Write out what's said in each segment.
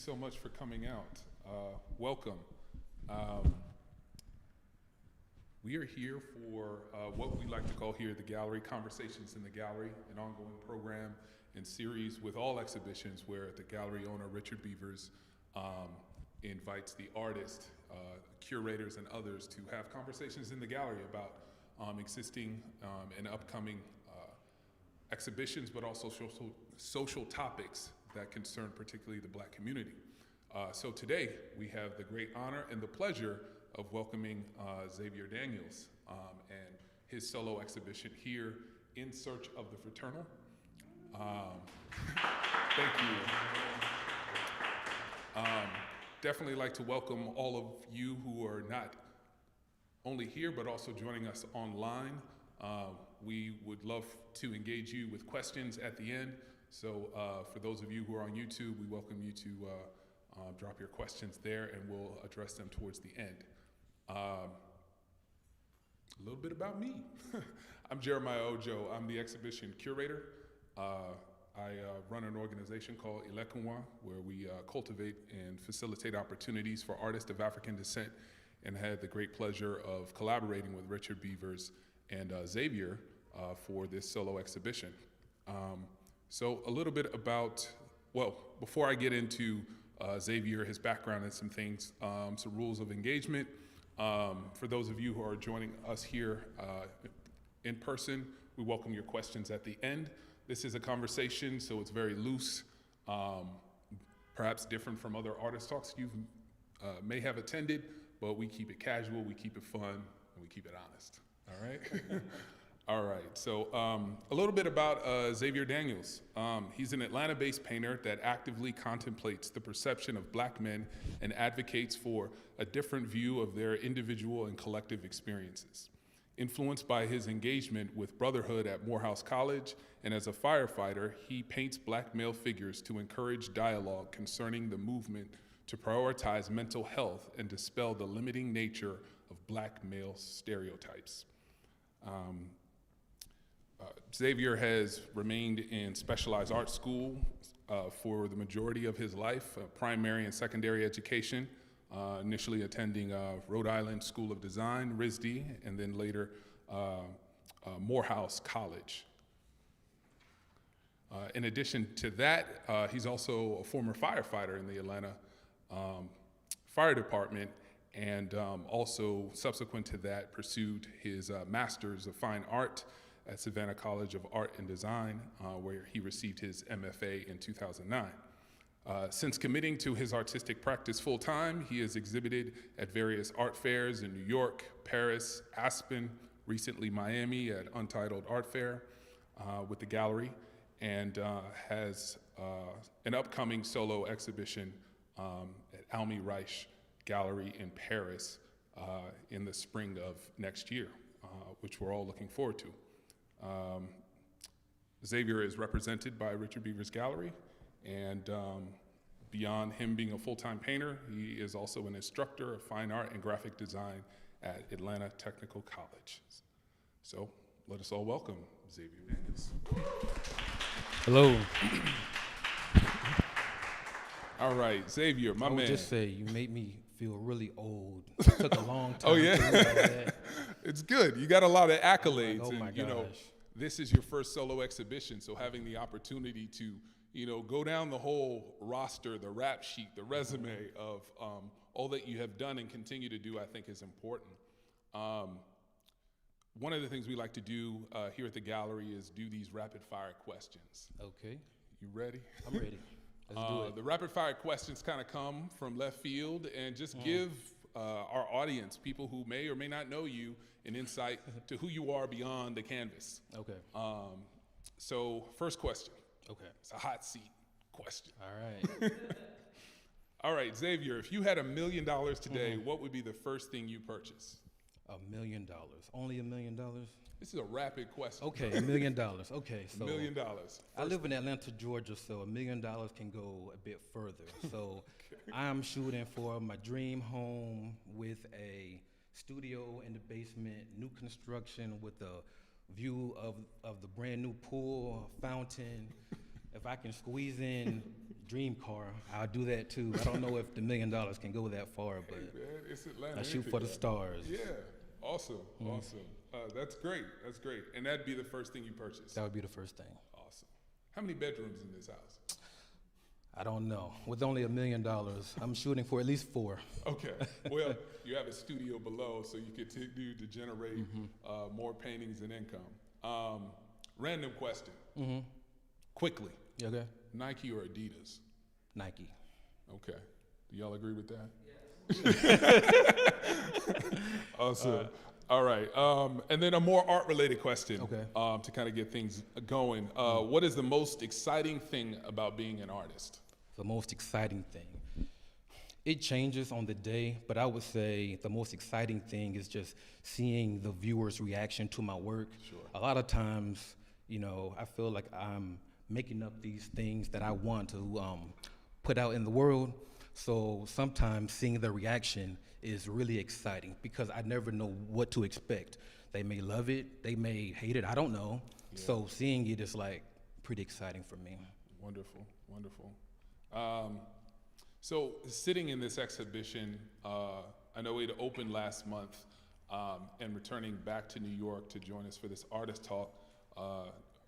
So much for coming out. Welcome. We are here for what we like to call here the gallery, Conversations in the Gallery, an ongoing program and series with all exhibitions where the gallery owner, Richard Beavers, invites the artists, curators, and others to have conversations in the gallery about existing and upcoming exhibitions, but also social topics that concern particularly the Black community. So today we have the great honor and the pleasure of welcoming Xavier Daniels and his solo exhibition here, In Search of the Fraternal. Thank you. Definitely like to welcome all of you who are not only here but also joining us online. We would love to engage you with questions at the end. So for those of you who are on YouTube, we welcome you to drop your questions there and we'll address them towards the end. A little bit about me. I'm Jeremiah Ojo. I'm the exhibition curator. I run an organization called Ilèkùn, where we cultivate and facilitate opportunities for artists of African descent, and had the great pleasure of collaborating with Richard Beavers and Xavier for this solo exhibition. So a little bit about, well, before I get into Xavier, his background and some things, some rules of engagement. For those of you who are joining us here in person, we welcome your questions at the end. This is a conversation, so it's very loose, perhaps different from other artist talks you may have attended, but we keep it casual, we keep it fun, and we keep it honest, all right? All right, so a little bit about Xavier Daniels. He's an Atlanta-based painter that actively contemplates the perception of Black men and advocates for a different view of their individual and collective experiences. Influenced by his engagement with Brotherhood at Morehouse College and as a firefighter, he paints Black male figures to encourage dialogue concerning the movement to prioritize mental health and dispel the limiting nature of Black male stereotypes. Xavier has remained in specialized art school for the majority of his life, primary and secondary education, initially attending Rhode Island School of Design, RISD, and then later Morehouse College. In addition to that, he's also a former firefighter in the Atlanta Fire Department, and also subsequent to that pursued his Master's of Fine Art at Savannah College of Art and Design, where he received his MFA in 2009. Since committing to his artistic practice full-time, he has exhibited at various art fairs in New York, Paris, Aspen, recently Miami at Untitled Art Fair with the gallery, and has an upcoming solo exhibition at Almy Reich Gallery in Paris in the spring of next year, which we're all looking forward to. Xavier is represented by Richard Beavers Gallery, and beyond him being a full-time painter, he is also an instructor of fine art and graphic design at Atlanta Technical College. So let us all welcome Xavier Daniels. Hello. All right, Xavier, my man. I would just say you made me feel really old. It took a long time. Oh yeah, to realize that. It's good. You got a lot of accolades, oh my and you know, gosh. this is your first solo exhibition, so having the opportunity to, you know, go down the whole roster, the rap sheet, the resume of all that you have done and continue to do, I think is important. One of the things we like to do here at the gallery is do these rapid fire questions. Okay. You ready? I'm ready. Let's do it. The rapid fire questions kind of come from left field and just give our audience, people who may or may not know you, an insight to who you are beyond the canvas. Okay. So first question. Okay. It's a hot seat question. All right. All right, Xavier, if you had $1 million today, what would be the first thing you purchase? $1 million. Only $1 million? This is a rapid question. Okay, $1 million. Okay, so $1 million. I live in Atlanta, Georgia, so $1 million can go a bit further. So I'm shooting for my dream home with a studio in the basement, new construction with a view of the brand new pool, fountain. If I can squeeze in dream car, I'll do that too. I don't know if the $1 million can go that far, Hey, but man, it's Atlanta. I shoot Anything for the can. stars. Yeah, awesome. That's great. That's great. And that'd be the first thing you purchase. That would be the first thing. Awesome. How many bedrooms in this house? I don't know. With only $1 million, I'm shooting for at least 4. Okay. Well, you have a studio below, so you continue to generate more paintings and income. Random question. Quickly. You okay? Nike or Adidas? Nike. Okay. Do y'all agree with that? Awesome. All right. And then a more art-related question. Okay. To kind of get things going. What is the most exciting thing about being an artist? The most exciting thing. It changes on the day, but I would say the most exciting thing is just seeing the viewer's reaction to my work. Sure. A lot of times, I feel like I'm making up these things that I want to put out in the world. So sometimes seeing the reaction is really exciting because I never know what to expect. They may love it, they may hate it, I don't know. Yeah. So seeing it is like pretty exciting for me. Wonderful, wonderful. So sitting in this exhibition, I know it opened last month, and returning back to New York to join us for this artist talk.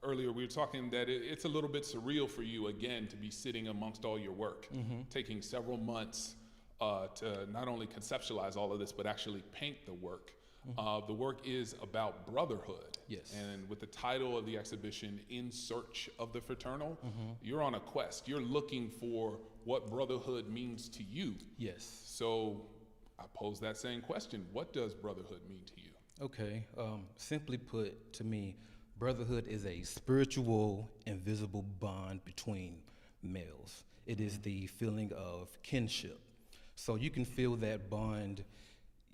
Earlier we were talking that it's a little bit surreal for you again to be sitting amongst all your work, taking several months to not only conceptualize all of this, but actually paint the work. The work is about brotherhood. Yes. And with the title of the exhibition, In Search of the Fraternal, you're on a quest. You're looking for what brotherhood means to you. Yes. So I pose that same question. What does brotherhood mean to you? Okay. Simply put, to me, brotherhood is a spiritual, invisible bond between males. It is the feeling of kinship. So you can feel that bond.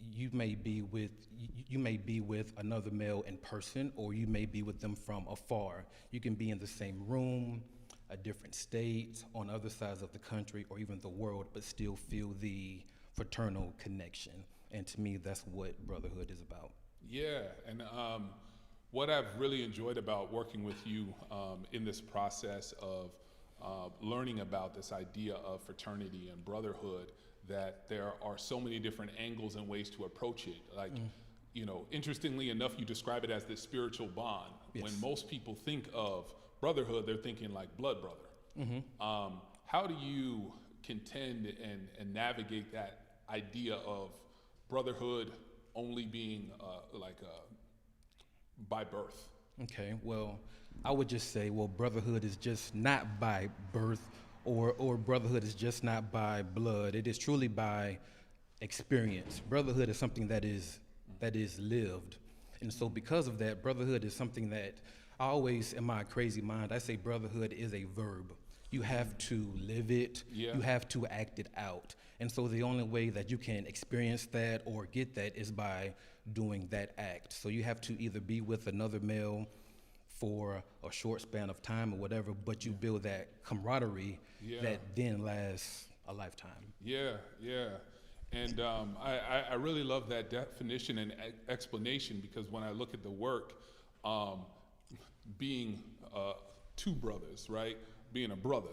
You may be with another male in person, or you may be with them from afar. You can be in the same room, a different state, on other sides of the country, or even the world, but still feel the fraternal connection. And to me, that's what brotherhood is about. Yeah, and what I've really enjoyed about working with you in this process of learning about this idea of fraternity and brotherhood, that there are so many different angles and ways to approach it. Like, interestingly enough, you describe it as this spiritual bond. Yes. When most people think of brotherhood, they're thinking like blood brother. How do you contend and navigate that idea of brotherhood only being by birth? Okay, well, I would just say, brotherhood is just not by birth, or brotherhood is just not by blood. It is truly by experience. Brotherhood is something that is lived. And so because of that, brotherhood is something that I always, in my crazy mind, I say brotherhood is a verb. You have to live it. Yeah. You have to act it out. And so the only way that you can experience that or get that is by doing that act. So you have to either be with another male for a short span of time or whatever, but you build that camaraderie that then lasts a lifetime. Yeah, yeah. And I really love that definition and explanation, because when I look at the work, being two brothers, right? Being a brother.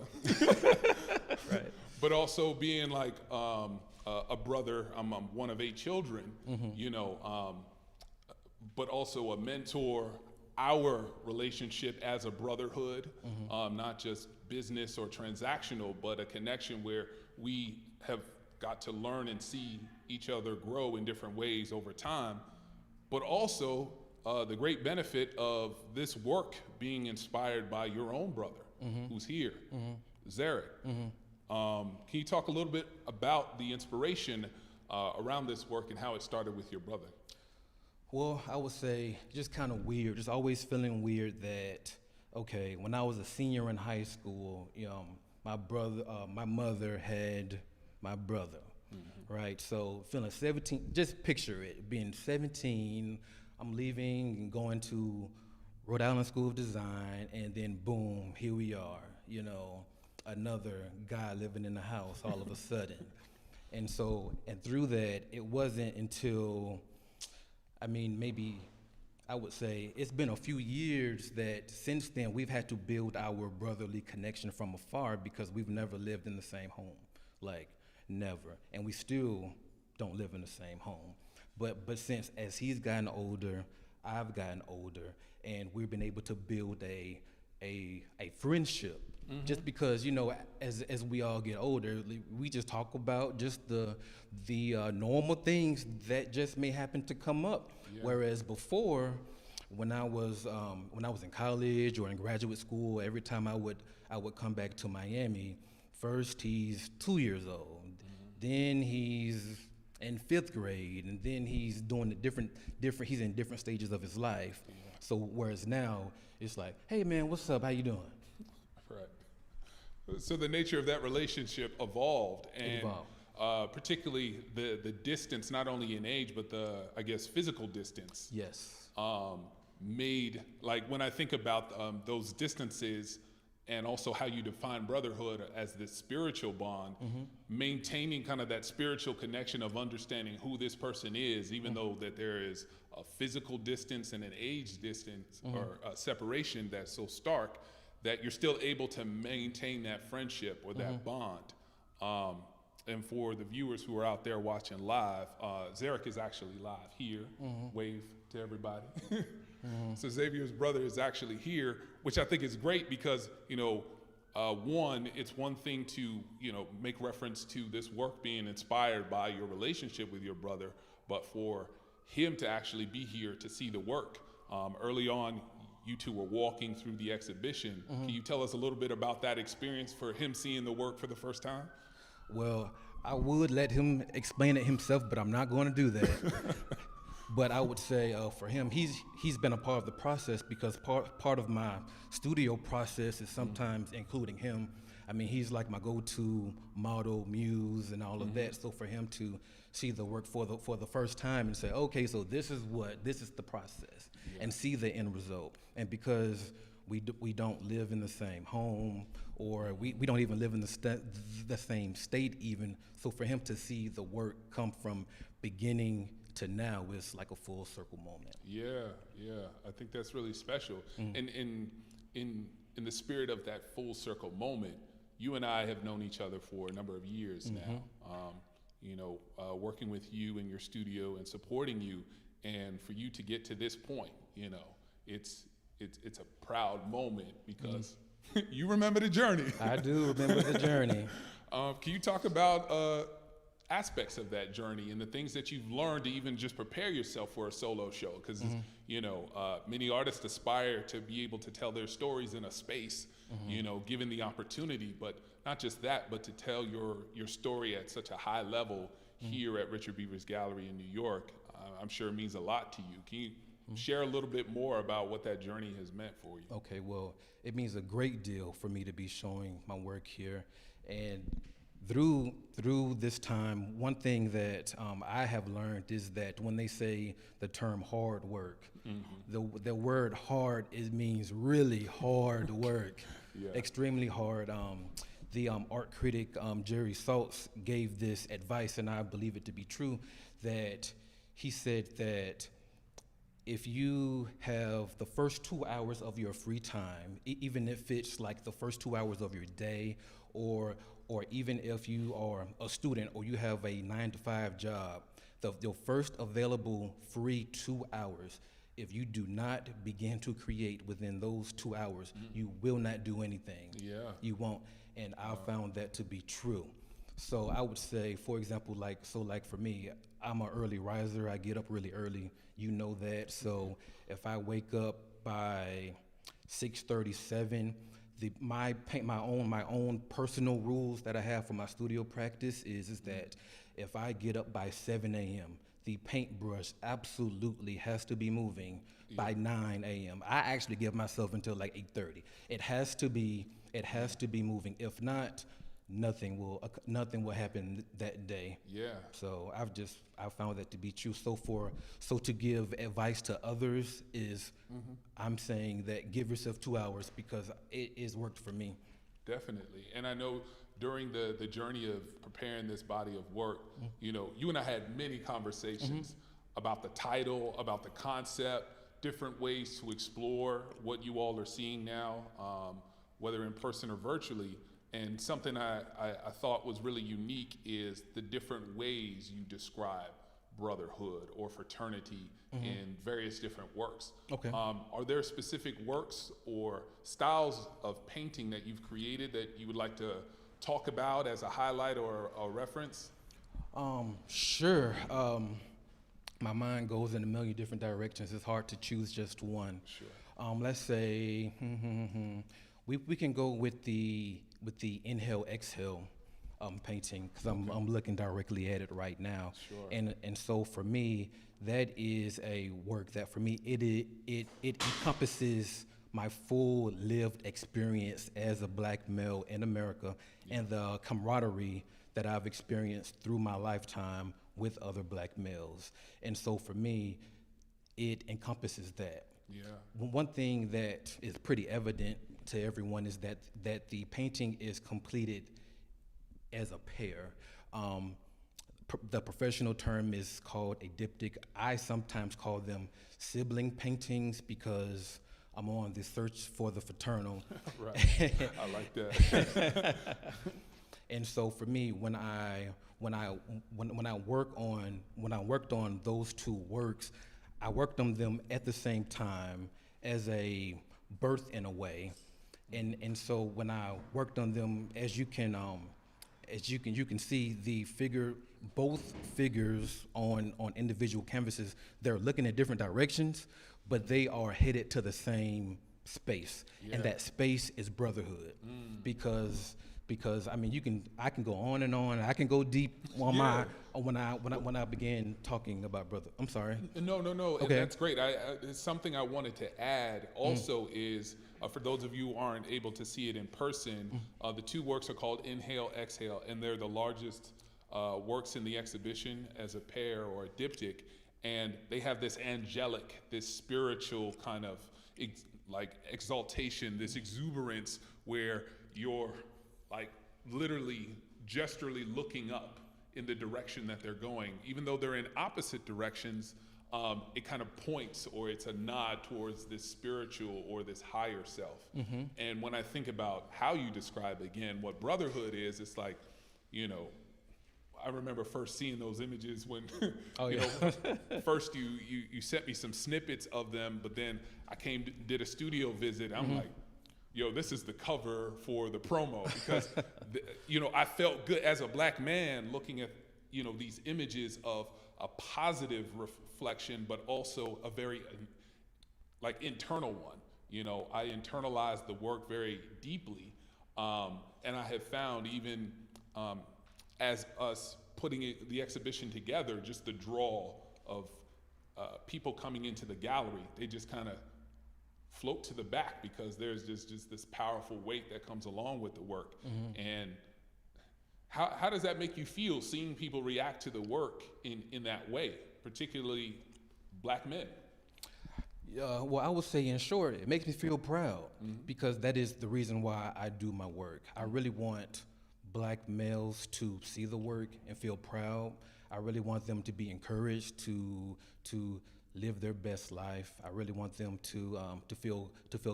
Right. But also being like a brother, I'm one of 8 children, but also a mentor. Our relationship as a brotherhood, not just business or transactional, but a connection where we have got to learn and see each other grow in different ways over time, but also the great benefit of this work being inspired by your own brother who's here, Zarek. Can you talk a little bit about the inspiration around this work and how it started with your brother? Well, I would say just kind of weird, just always feeling weird that, okay, when I was a senior in high school, my mother had my brother, right? So feeling 17, just picture it, being 17, I'm leaving and going to Rhode Island School of Design, and then boom, here we are, another guy living in the house all of a sudden. And through that, it wasn't until, maybe I would say it's been a few years that since then we've had to build our brotherly connection from afar because we've never lived in the same home, like never, and we still don't live in the same home. But since as he's gotten older, I've gotten older, and we've been able to build a friendship. Just because, you know, as we all get older, we just talk about just the normal things that just may happen to come up. Yeah. Whereas before, when I was in college or in graduate school, every time I would come back to Miami, first he's 2 years old, then he's in 5th grade, and then he's doing the different he's in different stages of his life. Yeah. So whereas now it's like, hey man, what's up? How you doing? Right. So the nature of that relationship evolved, and particularly the distance, not only in age, but the, I guess, physical distance. Yes. Made, like when I think about those distances, and also how you define brotherhood as this spiritual bond, maintaining kind of that spiritual connection of understanding who this person is, even though that there is a physical distance and an age distance or a separation that's so stark, that you're still able to maintain that friendship or that bond. And for the viewers who are out there watching live, Zarek is actually live here. Wave to everybody. So Xavier's brother is actually here, which I think is great because, you know, one, it's one thing to, you know, make reference to this work being inspired by your relationship with your brother, but for him to actually be here to see the work. Early on, you two were walking through the exhibition. Can you tell us a little bit about that experience for him seeing the work for the first time? Well, I would let him explain it himself, but I'm not going to do that. But I would say for him, he's been a part of the process because part of my studio process is sometimes including him. I mean, he's like my go-to model, muse, and all of that. So for him to see the work for the first time and say, okay, so this is the process, and see the end result. And because we don't live in the same home, or we don't even live in the same state even. So for him to see the work come from beginning to now is like a full circle moment. Yeah, I think that's really special. And in the spirit of that full circle moment, you and I have known each other for a number of years now. You know, working with you in your studio and supporting you, and for you to get to this point, you know, it's a proud moment because you remember the journey. I do remember the journey. Can you talk about aspects of that journey and the things that you've learned to even just prepare yourself for a solo show? Because you know, many artists aspire to be able to tell their stories in a space, you know, given the opportunity, but not just that, but to tell your story at such a high level here at Richard Beavers Gallery in New York. I'm sure it means a lot to you. Can you share a little bit more about what that journey has meant for you? Okay, well, it means a great deal for me to be showing my work here. And through this time, one thing that I have learned is that when they say the term hard work, the word hard, it means really hard work, extremely hard. The art critic Jerry Saltz gave this advice, and I believe it to be true, that he said that if you have the first 2 hours of your free time, even if it's like the first 2 hours of your day, or even if you are a student or you have a 9-to-5 job, the first available free 2 hours, if you do not begin to create within those 2 hours, you will not do anything. Yeah. You won't. And I found that to be true. So I would say, for example, like for me, I'm an early riser. I get up really early. You know that. So if I wake up by 6:37, my own personal rules that I have for my studio practice is that if I get up by 7 a.m., the paintbrush absolutely has to be moving by 9 a.m. I actually give myself until like 8:30. It has to be moving. If not, nothing will happen that day. Yeah. So I've found that to be true. So to give advice to others is, I'm saying that give yourself 2 hours because it is worked for me. Definitely. And I know during the journey of preparing this body of work, you know, you and I had many conversations about the title, about the concept, different ways to explore what you all are seeing now, whether in person or virtually. And something I thought was really unique is the different ways you describe brotherhood or fraternity in various different works. Okay. Are there specific works or styles of painting that you've created that you would like to talk about as a highlight or a reference? Sure. My mind goes in a million different directions. It's hard to choose just one. Sure. Let's say we can go with the inhale exhale painting, because I'm looking directly at it right now. Sure. And so for me, that is a work that for me it encompasses my full lived experience as a black male in America, and the camaraderie that I've experienced through my lifetime with other black males. And so for me, it encompasses that. Yeah. One thing that is pretty evident to everyone is that the painting is completed as a pair. The professional term is called a diptych. I sometimes call them sibling paintings because I'm on the search for the fraternal. Right. I like that. And so for me, when I worked on those two works, I worked on them at the same time as a birth in a way. And so when I worked on them, as you can see both figures on individual canvases, they're looking at different directions, but they are headed to the same space. Yeah. And that space is brotherhood. Because I mean I can go on and on. I can go deep on when I began talking about brother. I'm sorry. No. Okay. And that's great. It's something I wanted to add also is, for those of you who aren't able to see it in person, the two works are called Inhale, Exhale, and they're the largest works in the exhibition as a pair or a diptych. And they have this angelic, this spiritual kind of exaltation, this exuberance where you're like literally gesturally looking up in the direction that they're going. Even though they're in opposite directions, it kind of points, or it's a nod towards this spiritual or this higher self. And when I think about how you describe, again, what brotherhood is, it's like, I remember first seeing those images when, first you sent me some snippets of them, but then I did a studio visit. I'm like, this is the cover for the promo, because, I felt good as a black man looking at, these images of a positive reflection, but also a very, internal one. I internalized the work very deeply, and I have found even as us putting the exhibition together, just the draw of people coming into the gallery, they just kind of float to the back because there's just this powerful weight that comes along with the work. And how does that make you feel, seeing people react to the work in that way, particularly black men? Well, I would say in short, it makes me feel proud, because that is the reason why I do my work. I really want black males to see the work and feel proud. I really want them to be encouraged to live their best life. I really want them to feel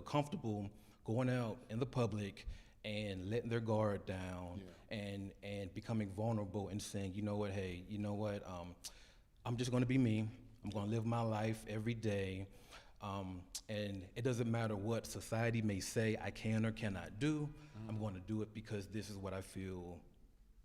comfortable going out in the public and letting their guard down, and becoming vulnerable and saying, I'm just going to be me. I'm going to live my life every day. And it doesn't matter what society may say I can or cannot do. I'm going to do it because this is what I feel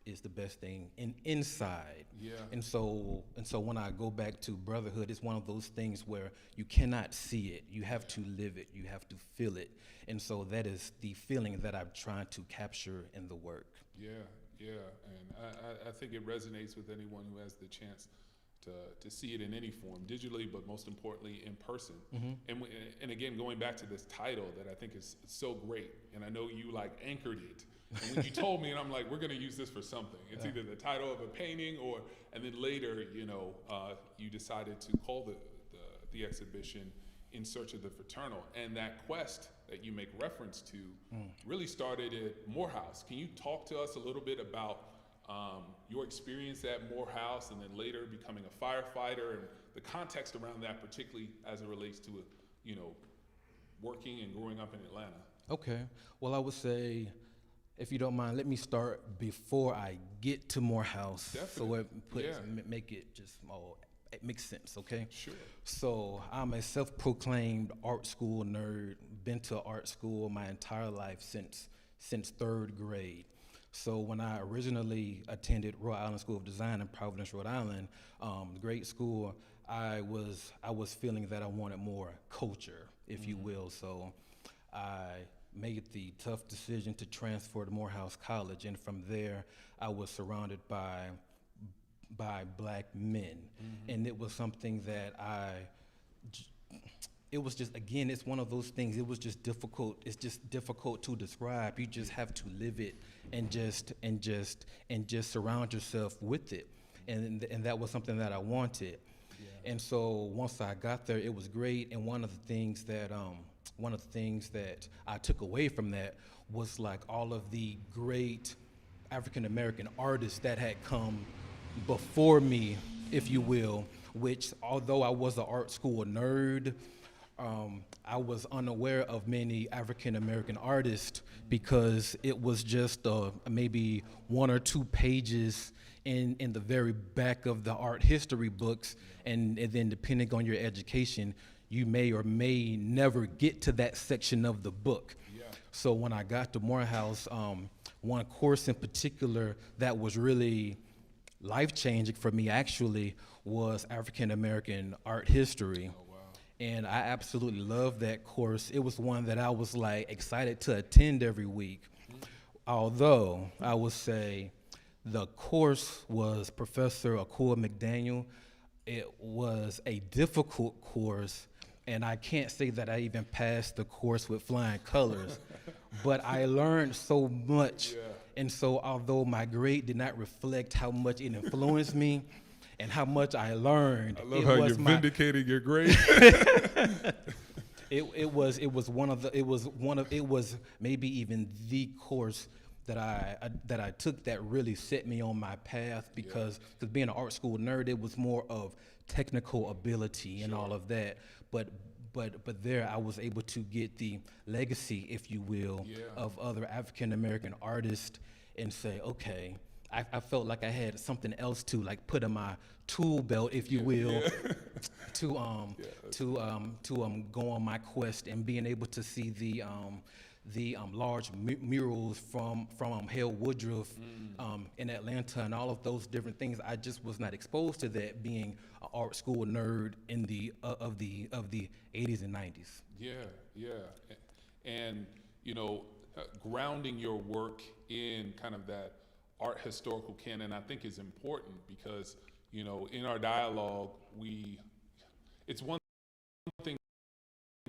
is the best thing inside. Yeah. And so when I go back to brotherhood, it's one of those things where you cannot see it. You have to live it. You have to feel it. And so that is the feeling that I'm trying to capture in the work. Yeah. And I think it resonates with anyone who has the chance to see it in any form, digitally, but most importantly in person. And again, going back to this title that I think is so great, and I know you anchored it. And when you told me, and I'm like, we're going to use this for something. It's either the title of a painting, and then later, you decided to call the exhibition In Search of the Fraternal. And that quest that you make reference to really started at Morehouse. Can you talk to us a little bit about your experience at Morehouse, and then later becoming a firefighter, and the context around that, particularly as it relates to working and growing up in Atlanta? Okay. Well, I would say, if you don't mind, let me start before I get to Morehouse. Definitely. So make it just it makes sense, okay? Sure. So I'm a self-proclaimed art school nerd, been to art school my entire life since third grade. So when I originally attended Rhode Island School of Design in Providence, Rhode Island, great school, I was feeling that I wanted more culture, if you will. So I made the tough decision to transfer to Morehouse College, and from there I was surrounded by black men, and it was something that it was just, again, it's one of those things, it was just difficult. It's just difficult to describe. You just have to live it and just surround yourself with it. And that was something that I wanted. Yeah. And so once I got there, it was great. And one of the things that I took away from that was like all of the great African American artists that had come before me, if you will, which, although I was an art school nerd, I was unaware of many African American artists because it was just maybe 1 or 2 pages in the very back of the art history books, and then depending on your education, you may or may never get to that section of the book. Yeah. So when I got to Morehouse, one course in particular that was really life-changing for me actually was African American art history. Oh, wow. And I absolutely loved that course. It was one that I was like excited to attend every week. Although I would say the course was Professor Akua McDaniel. It was a difficult course, and I can't say that I even passed the course with flying colors, but I learned so much. Yeah. And so although my grade did not reflect how much it influenced me and how much I learned, I love how you're vindicating your grade. It was maybe even the course that I took that really set me on my path, because being an art school nerd, it was more of technical ability and all of that. But there I was able to get the legacy, if you will, of other African American artists, and say, okay, I felt like I had something else to like put in my tool belt, if you will, to go on my quest, and being able to see the large murals from Hale Woodruff in Atlanta, and all of those different things. I just was not exposed to that, being an art school nerd in the of the 80s and 90s. Yeah. And grounding your work in kind of that art historical canon, I think, is important, because in our dialogue, it's one thing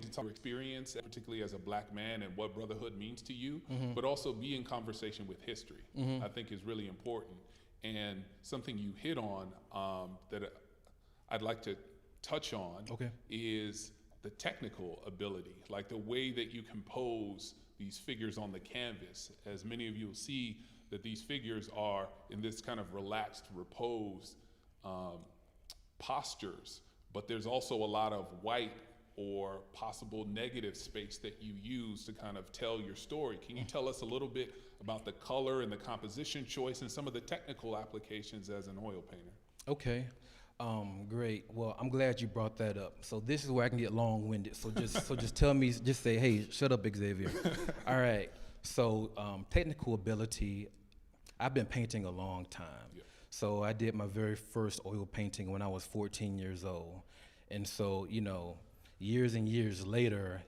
to talk your experience, particularly as a black man, and what brotherhood means to you, but also be in conversation with history. I think is really important. And something you hit on that I'd like to touch on is the technical ability, like the way that you compose these figures on the canvas. As many of you will see, that these figures are in this kind of relaxed, reposed postures, but there's also a lot of white or possible negative space that you use to kind of tell your story. Can you tell us a little bit about the color and the composition choice and some of the technical applications as an oil painter? Okay, great. Well, I'm glad you brought that up. So this is where I can get long-winded. So just tell me, just say, hey, shut up, Xavier. All right. So technical ability, I've been painting a long time. Yeah. So I did my very first oil painting when I was 14 years old. And so, years and years later,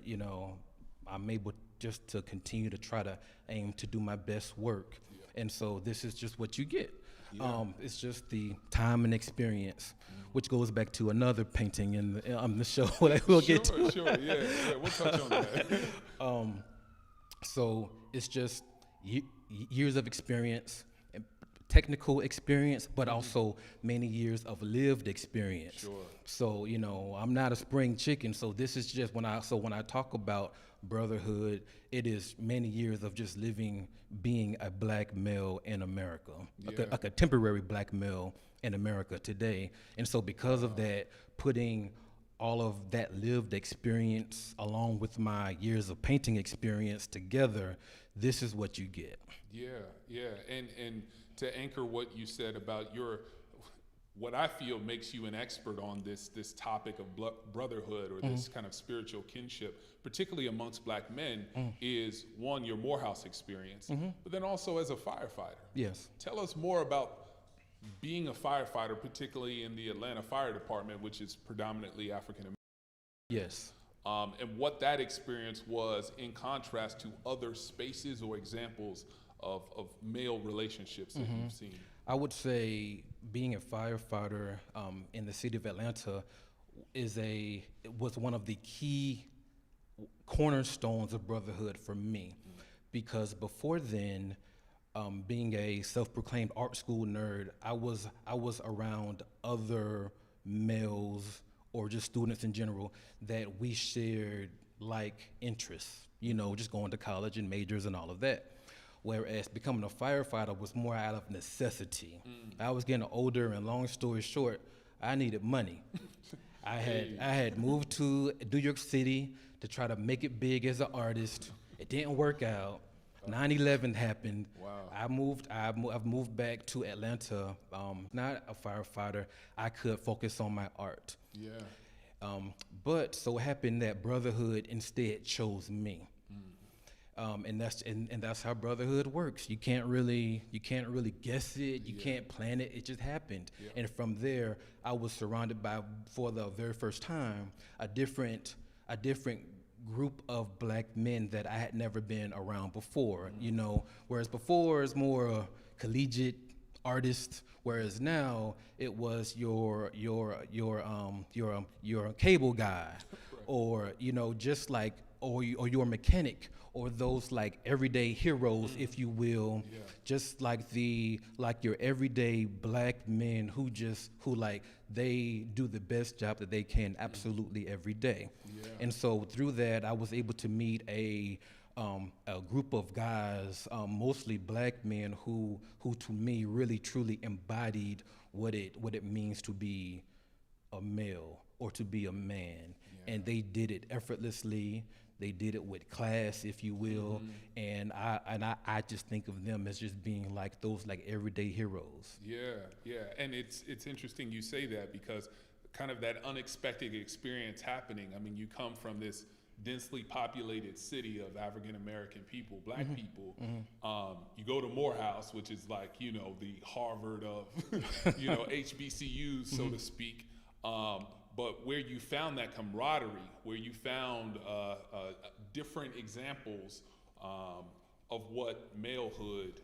I'm able just to continue to try to aim to do my best work. Yeah. And so this is just what you get. Yeah. It's just the time and experience, which goes back to another painting in the show that we'll get to. Sure, yeah, we'll touch on that. So it's just years of experience, and technical experience, but also many years of lived experience. Sure. So I'm not a spring chicken. So this is just when I talk about brotherhood, it is many years of just being a black male in America, a contemporary black male in America today. And so because of that, putting all of that lived experience along with my years of painting experience together, this is what you get. Yeah. And to anchor what you said about what I feel makes you an expert on this topic of brotherhood or this kind of spiritual kinship, particularly amongst Black men, is one, your Morehouse experience, but then also as a firefighter. Yes. Tell us more about being a firefighter, particularly in the Atlanta Fire Department, which is predominantly African American. Yes. And what that experience was in contrast to other spaces or examples of male relationships that you've seen. I would say being a firefighter in the city of Atlanta was one of the key cornerstones of brotherhood for me, because before then, being a self-proclaimed art school nerd, I was around other males or just students in general that we shared like interests, just going to college and majors and all of that. Whereas becoming a firefighter was more out of necessity. I was getting older, and long story short, I needed money. I had moved to New York City to try to make it big as an artist. It didn't work out. 9/11 happened. Wow. I've moved back to Atlanta. Not a firefighter. I could focus on my art. Yeah. But so happened that brotherhood instead chose me. And that's how brotherhood works. You can't really guess it. You can't plan it. It just happened. Yeah. And from there, I was surrounded by, for the very first time, a different group of Black men that I had never been around before. Whereas before it's more collegiate artist, whereas now it was your cable guy, or just like or your mechanic, or those like everyday heroes, if you will, just like your everyday Black men who they do the best job that they can absolutely every day. And so through that, I was able to meet a group of guys, mostly Black men who to me really truly embodied what it means to be a male or to be a man. And they did it effortlessly. They did it with class, if you will, and I just think of them as just being like those like everyday heroes. Yeah, and it's interesting you say that, because kind of that unexpected experience happening. I mean, you come from this densely populated city of African American people, Black people. You go to Morehouse, which is like the Harvard of HBCUs, so to speak. But where you found that camaraderie, where you found different examples of what malehood,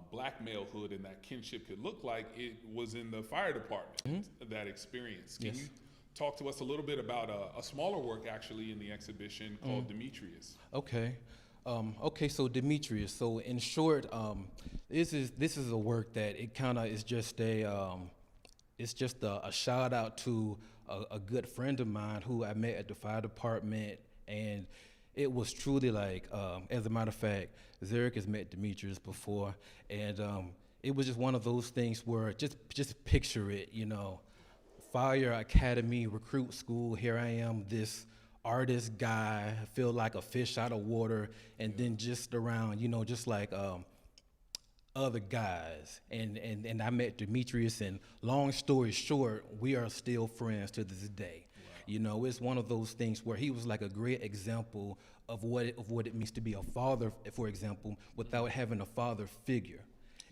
Black malehood, and that kinship could look like, it was in the fire department, that experience. Can you talk to us a little bit about a smaller work actually in the exhibition called Demetrius? Okay. So Demetrius. So in short, this is a work that it kind of is just a shout out to a good friend of mine who I met at the fire department, and it was truly like, as a matter of fact, Zarek has met Demetrius before, and it was just one of those things where just picture it, Fire Academy recruit school. Here I am, this artist guy, I feel like a fish out of water, and then just around, just like other guys, and I met Demetrius, and long story short, we are still friends to this day. Wow. It's one of those things where he was like a great example of what it means to be a father, for example, without having a father figure.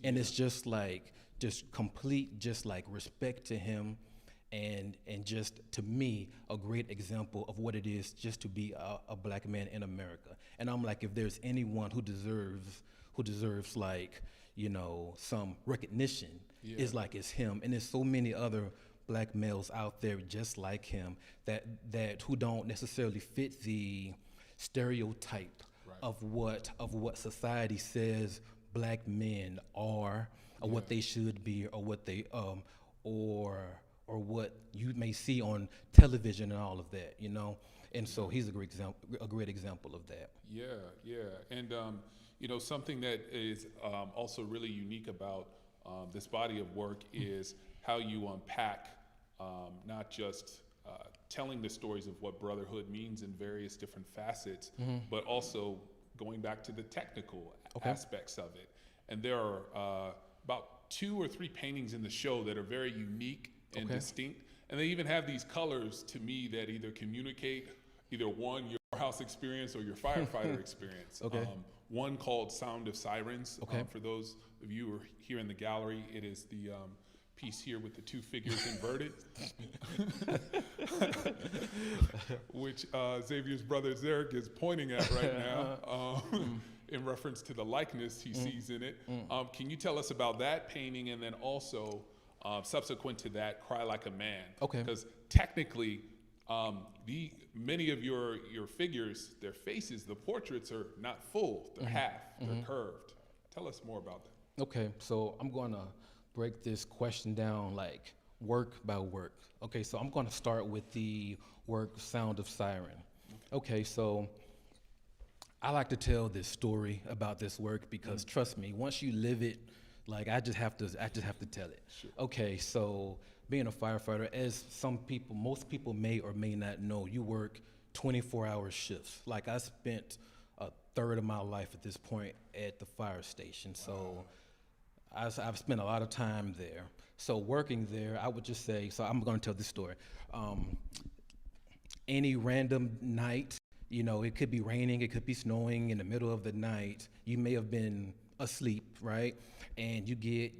And it's just complete respect to him, and just to me a great example of what it is just to be a Black man in America. And I'm like, if there's anyone who deserves like some recognition, it's him. And there's so many other Black males out there just like him that who don't necessarily fit the stereotype of what society says Black men are, or what they should be, or what they or what you may see on television and all of that, And so he's a great example of that. Yeah. And something that is also really unique about this body of work is how you unpack not just telling the stories of what brotherhood means in various different facets, but also going back to the technical aspects of it. And there are about 2 or 3 paintings in the show that are very unique and distinct. And they even have these colors to me that either communicate either one, your house experience or your firefighter experience. One called Sound of Sirens. For those of you who are here in the gallery, it is the piece here with the 2 figures inverted, which Xavier's brother Zarek is pointing at right now in reference to the likeness he sees in it. Can you tell us about that painting, and then also subsequent to that, Cry Like a Man? Because technically, many of your figures, their faces, the portraits are not full, they're half, they're curved. Tell us more about that. Okay, so I'm gonna break this question down like work by work. Okay, so I'm gonna start with the work Sound of Siren. Okay, so I like to tell this story about this work because trust me, once you live it, like I just have to tell it. Sure. Okay, so being a firefighter, as most people may or may not know, you work 24-hour shifts. Like I spent a third of my life at this point at the fire station. So I've spent a lot of time there. So working there, I would just say, so I'm gonna tell this story. Any random night, you know, it could be raining, it could be snowing in the middle of the night. You may have been asleep, right? And you get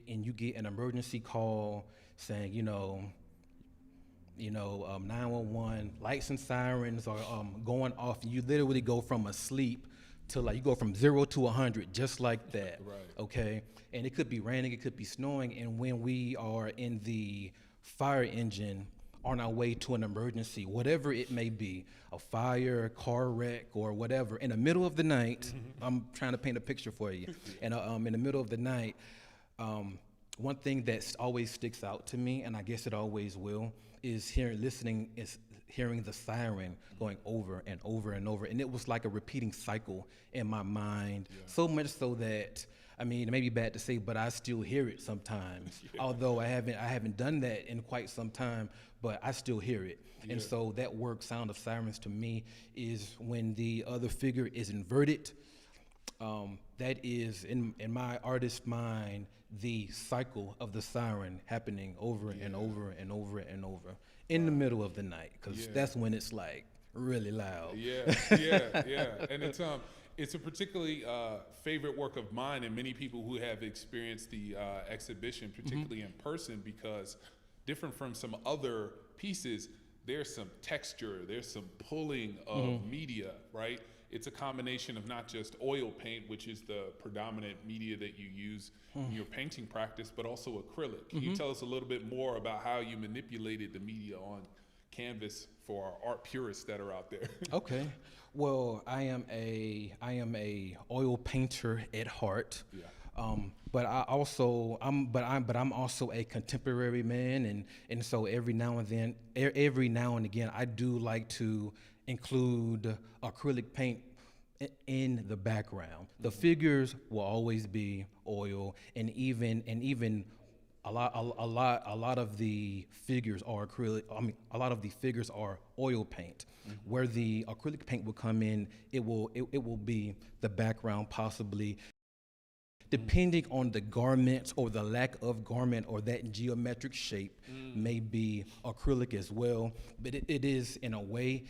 an emergency call saying, 911, lights and sirens are going off. You literally go from asleep to you go from 0 to 100 just like that. Right. Okay, and it could be raining, it could be snowing, and when we are in the fire engine on our way to an emergency, whatever it may be, a fire, car wreck, or whatever, in the middle of the night, I'm trying to paint a picture for you, and in the middle of the night, one thing that always sticks out to me, and I guess it always will, is hearing the siren going over and over and over, and it was like a repeating cycle in my mind, so much so that, I mean, it may be bad to say, but I still hear it sometimes. Although I haven't done that in quite some time, but I still hear it. And so that work, Sound of Sirens, to me, is when the other figure is inverted. That is, in my artist's mind, the cycle of the siren happening over and over and over and over in the middle of the night, because that's when it's like really loud. And it's a particularly favorite work of mine, and many people who have experienced the exhibition, particularly in person, because different from some other pieces, there's some texture, there's some pulling of media, right? It's a combination of not just oil paint, which is the predominant media that you use in your painting practice, but also acrylic. Can you tell us a little bit more about how you manipulated the media on canvas for our art purists that are out there? Okay. Well, I am a oil painter at heart. But I'm also a contemporary man, and so every now and again I do like to include acrylic paint in the background. The figures will always be oil, and even a lot of the figures are acrylic. I mean, a lot of the figures are oil paint. Where the acrylic paint will come in, it will be the background, possibly, depending on the garment or the lack of garment or that geometric shape, may be acrylic as well. But it is a way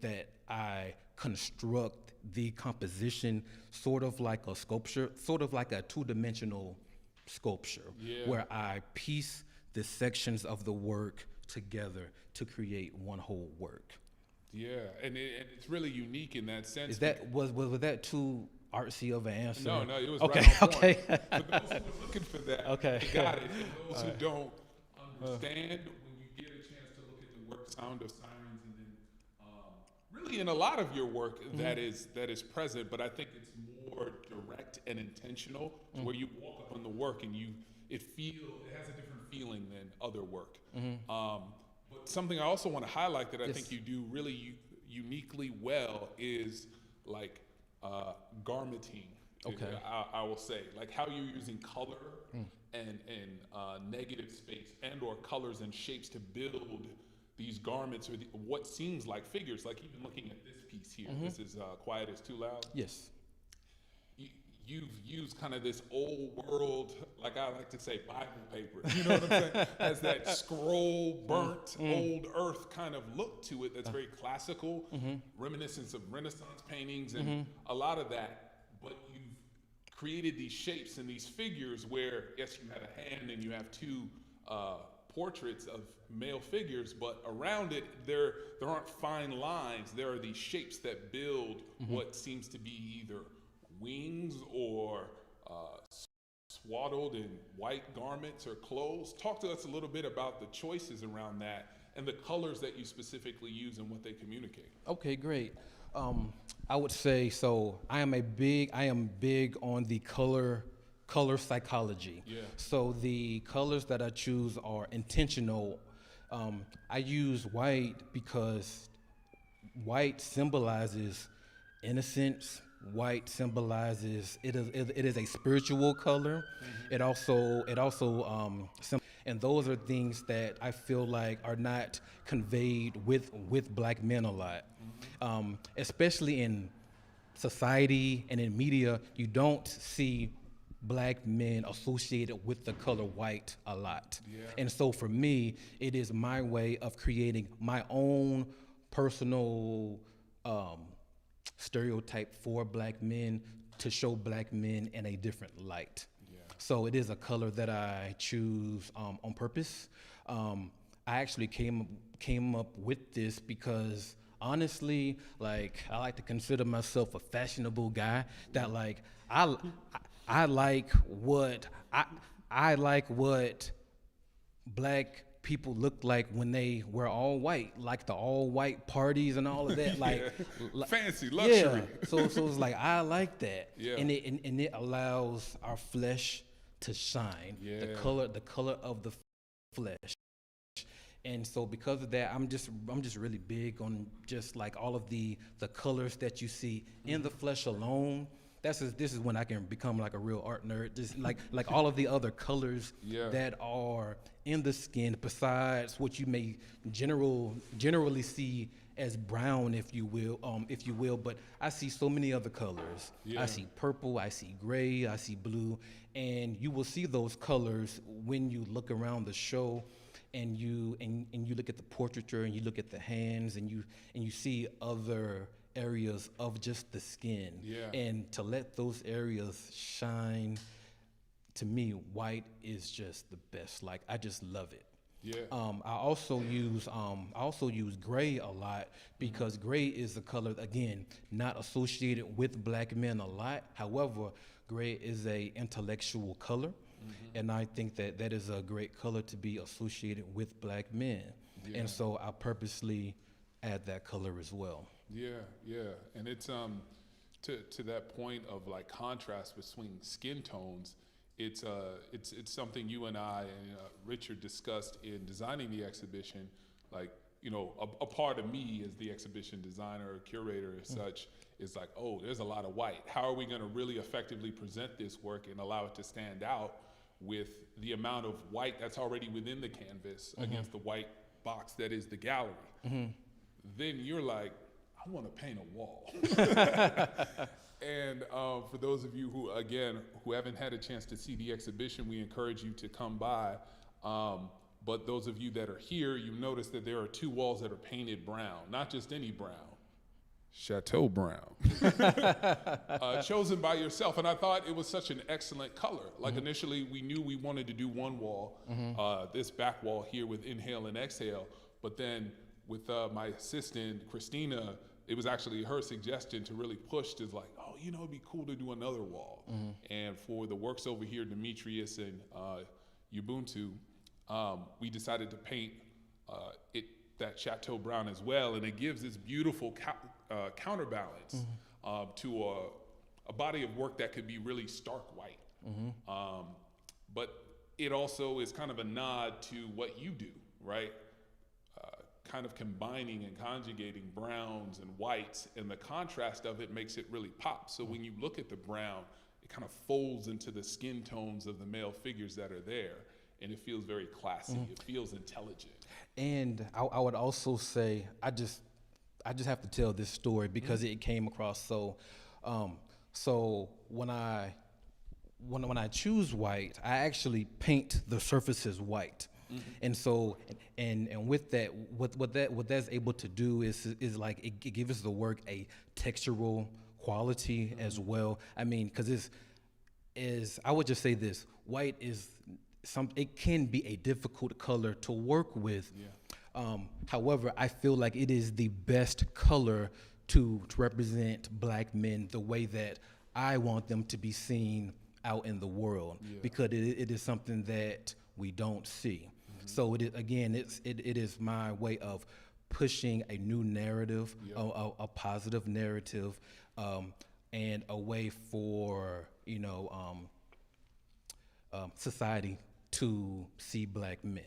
that I construct the composition sort of like a sculpture, sort of like a two-dimensional sculpture, where I piece the sections of the work together to create one whole work. Yeah, and it's really unique in that sense. Was that too artsy of an answer? No, it was okay. right on point. Okay. For those who are looking for that, you got it. For those who don't understand, when you get a chance to look at the work Sound of Sirens, and then really in a lot of your work that is present, but I think it's more direct and intentional, to where you walk up on the work and it has a different feeling than other work. But something I also want to highlight that I think you do really uniquely well is like garmenting. Okay. I will say, like how you're using color and negative space and or colors and shapes to build these garments or what seems like figures, like even looking at this piece here. This is Quiet is Too Loud. Yes. You've used kind of this old world, like I like to say, Bible paper. You know what I'm saying? Has that scroll, burnt, old earth kind of look to it that's very classical, reminiscence of Renaissance paintings and a lot of that. But you've created these shapes and these figures where, yes, you have a hand and you have two portraits of male figures, but around it, there aren't fine lines. There are these shapes that build what seems to be either wings or swaddled in white garments or clothes. Talk to us a little bit about the choices around that and the colors that you specifically use and what they communicate. Okay, great. I would say, so I am big on the color psychology. Yeah. So the colors that I choose are intentional. I use white because white symbolizes innocence. White symbolizes it is a spiritual color. It also and those are things that I feel like are not conveyed with black men a lot, especially in society and in media. You don't see black men associated with the color white a lot. Yeah. And so for me, it is my way of creating my own personal stereotype for black men to show black men in a different light. Yeah. So it is a color that I choose on purpose. I actually came up with this because honestly, like, I like to consider myself a fashionable guy that like I like what black people look like when they wear all white, like the all white parties and all of that, like fancy luxury. Yeah. So it's like I like that, Yeah. and it allows our flesh to shine. Yeah. The color of the flesh. And so because of that, I'm just really big on just like all of the colors that you see in the flesh alone. This is when I can become like a real art nerd. Just like all of the other colors that are in the skin, besides what you may generally see as brown, if you will. But I see so many other colors. Yeah. I see purple, I see gray, I see blue, and you will see those colors when you look around the show. And you look at the portraiture and you look at the hands and you see other areas of just the skin. Yeah. And to let those areas shine, to me, white is just the best. Like, I just love it. Yeah. I also use gray a lot because gray is a color, again, not associated with black men a lot. However, gray is a intellectual color. And I think that is a great color to be associated with black men. Yeah. And so I purposely add that color as well. Yeah, yeah. And it's to that point of like contrast between skin tones, it's something you and I and Richard discussed in designing the exhibition. Like, you know, a part of me as the exhibition designer or curator as such is like, oh, there's a lot of white. How are we going to really effectively present this work and allow it to stand out with the amount of white that's already within the canvas against the white box that is the gallery? Then you're like, I want to paint a wall. And for those of you who haven't had a chance to see the exhibition, we encourage you to come by. But those of you that are here, you notice that there are two walls that are painted brown, not just any brown. Chateau brown, chosen by yourself. And I thought it was such an excellent color. Like initially we knew we wanted to do one wall, this back wall here with Inhale and Exhale. But then with my assistant, Christina, it was actually her suggestion to really push to like, oh, you know, it'd be cool to do another wall. And for the works over here, Demetrius and Ubuntu, we decided to paint that Chateau brown as well. And it gives this beautiful counterbalance to a body of work that could be really stark white. But it also is kind of a nod to what you do, right? Kind of combining and conjugating browns and whites, and the contrast of it makes it really pop. So when you look at the brown, it kind of folds into the skin tones of the male figures that are there. and it feels very classy. It feels intelligent. And I would also say I just have to tell this story because it came across so when I choose white, I actually paint the surfaces white. And so and with that what that's able to do is like it gives the work a textural quality as well. I mean, because I would just say this: white is it can be a difficult color to work with. However, I feel like it is the best color to represent black men the way that I want them to be seen out in the world, because it is something that we don't see. So it is my way of pushing a new narrative, a positive narrative, and a way for society to see black men.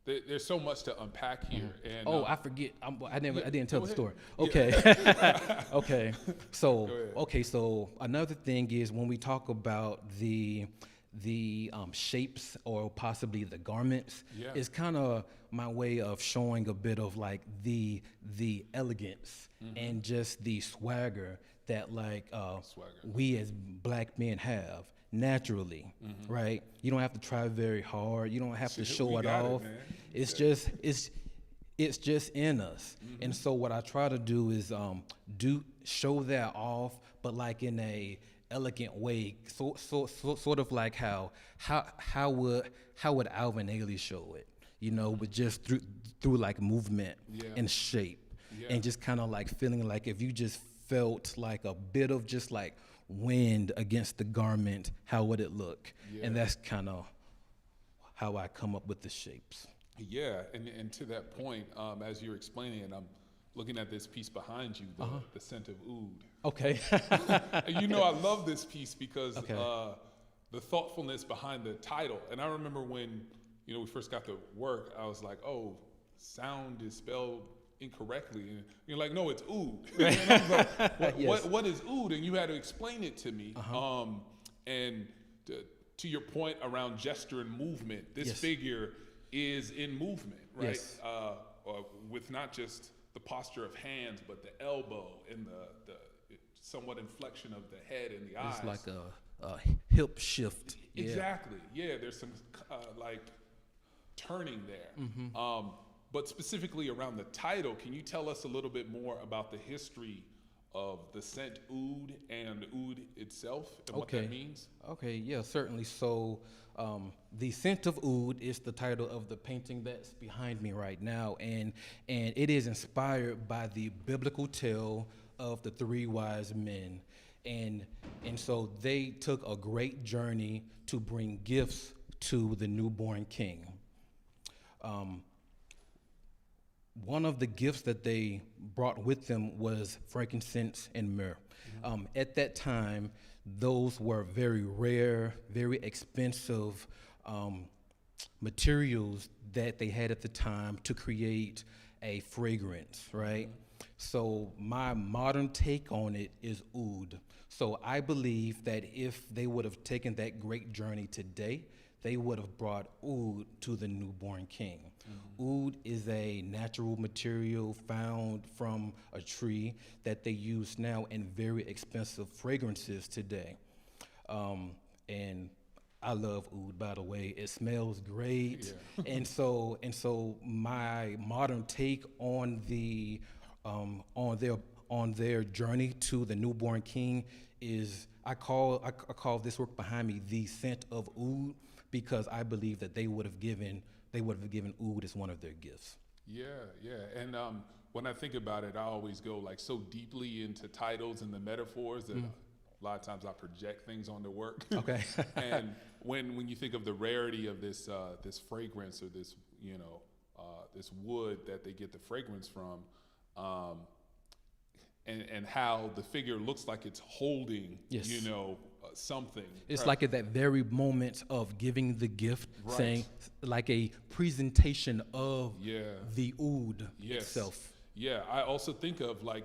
There's so much to unpack here. And I forget. I didn't tell the story. Yeah. Okay. So another thing is when we talk about the shapes or possibly the garments, it's kind of my way of showing a bit of like the elegance and just the swagger that we as black men have naturally, right? You don't have to try very hard. You don't have to show it off. It's just in us. And so what I try to do is show that off, but like in a elegant way, sort of like how would Alvin Ailey show it, with just through like movement and shape, and just kind of like feeling like if you just felt like a bit of just like wind against the garment, how would it look? And that's kind of how I come up with the shapes. And to that point, as you're explaining it, I'm looking at this piece behind you, the Scent of Ood. Okay. And I love this piece because the thoughtfulness behind the title. And I remember when we first got to work, I was like, oh, sound is spelled incorrectly, and you're like, no, it's oud. And I was like, what is oud? And you had to explain it to me. And to your point around gesture and movement, this figure is in movement, right? With not just the posture of hands, but the elbow and the somewhat inflection of the head and the eyes. It's like a hip shift. Exactly. There's some like turning there. But specifically around the title, can you tell us a little bit more about the history of the Scent Ood and oud itself and what that means? Okay, yeah, certainly. So the Scent of Ood is the title of the painting that's behind me right now, and it is inspired by the biblical tale of the three wise men. And so they took a great journey to bring gifts to the newborn king. One of the gifts that they brought with them was frankincense and myrrh. At that time, those were very rare, very expensive materials that they had at the time to create a fragrance, right? So my modern take on it is oud. So I believe that if they would have taken that great journey today, they would have brought oud to the newborn king. Oud is a natural material found from a tree that they use now in very expensive fragrances today. And I love oud, by the way. It smells great. And so my modern take on their journey to the newborn king is I call this work behind me the Scent of Ood, because I believe that they would have given oud as one of their gifts. And when I think about it, I always go like so deeply into titles and the metaphors that a lot of times I project things on the work. Okay. And when you think of the rarity of this this fragrance or this this wood that they get the fragrance from, and how the figure looks like it's holding something. It's like at that very moment of giving the gift, saying like a presentation of the oud itself. I also think of like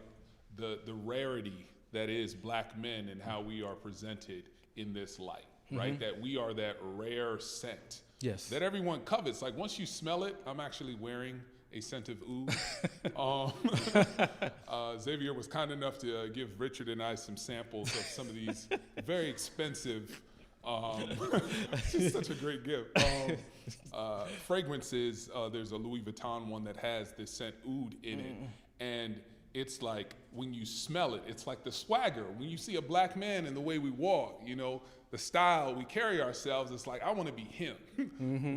the rarity that is black men and how we are presented in this light. right? That we are that rare scent Yes. that everyone covets. Like once you smell it, I'm actually wearing a Scent of Ood. Xavier was kind enough to give Richard and I some samples of some of these very expensive, it's such a great gift. Fragrances, there's a Louis Vuitton one that has this scent Oud in it. And it's like, when you smell it, it's like the swagger. When you see a black man and the way we walk, you know, the style we carry ourselves, it's like, I want to be him,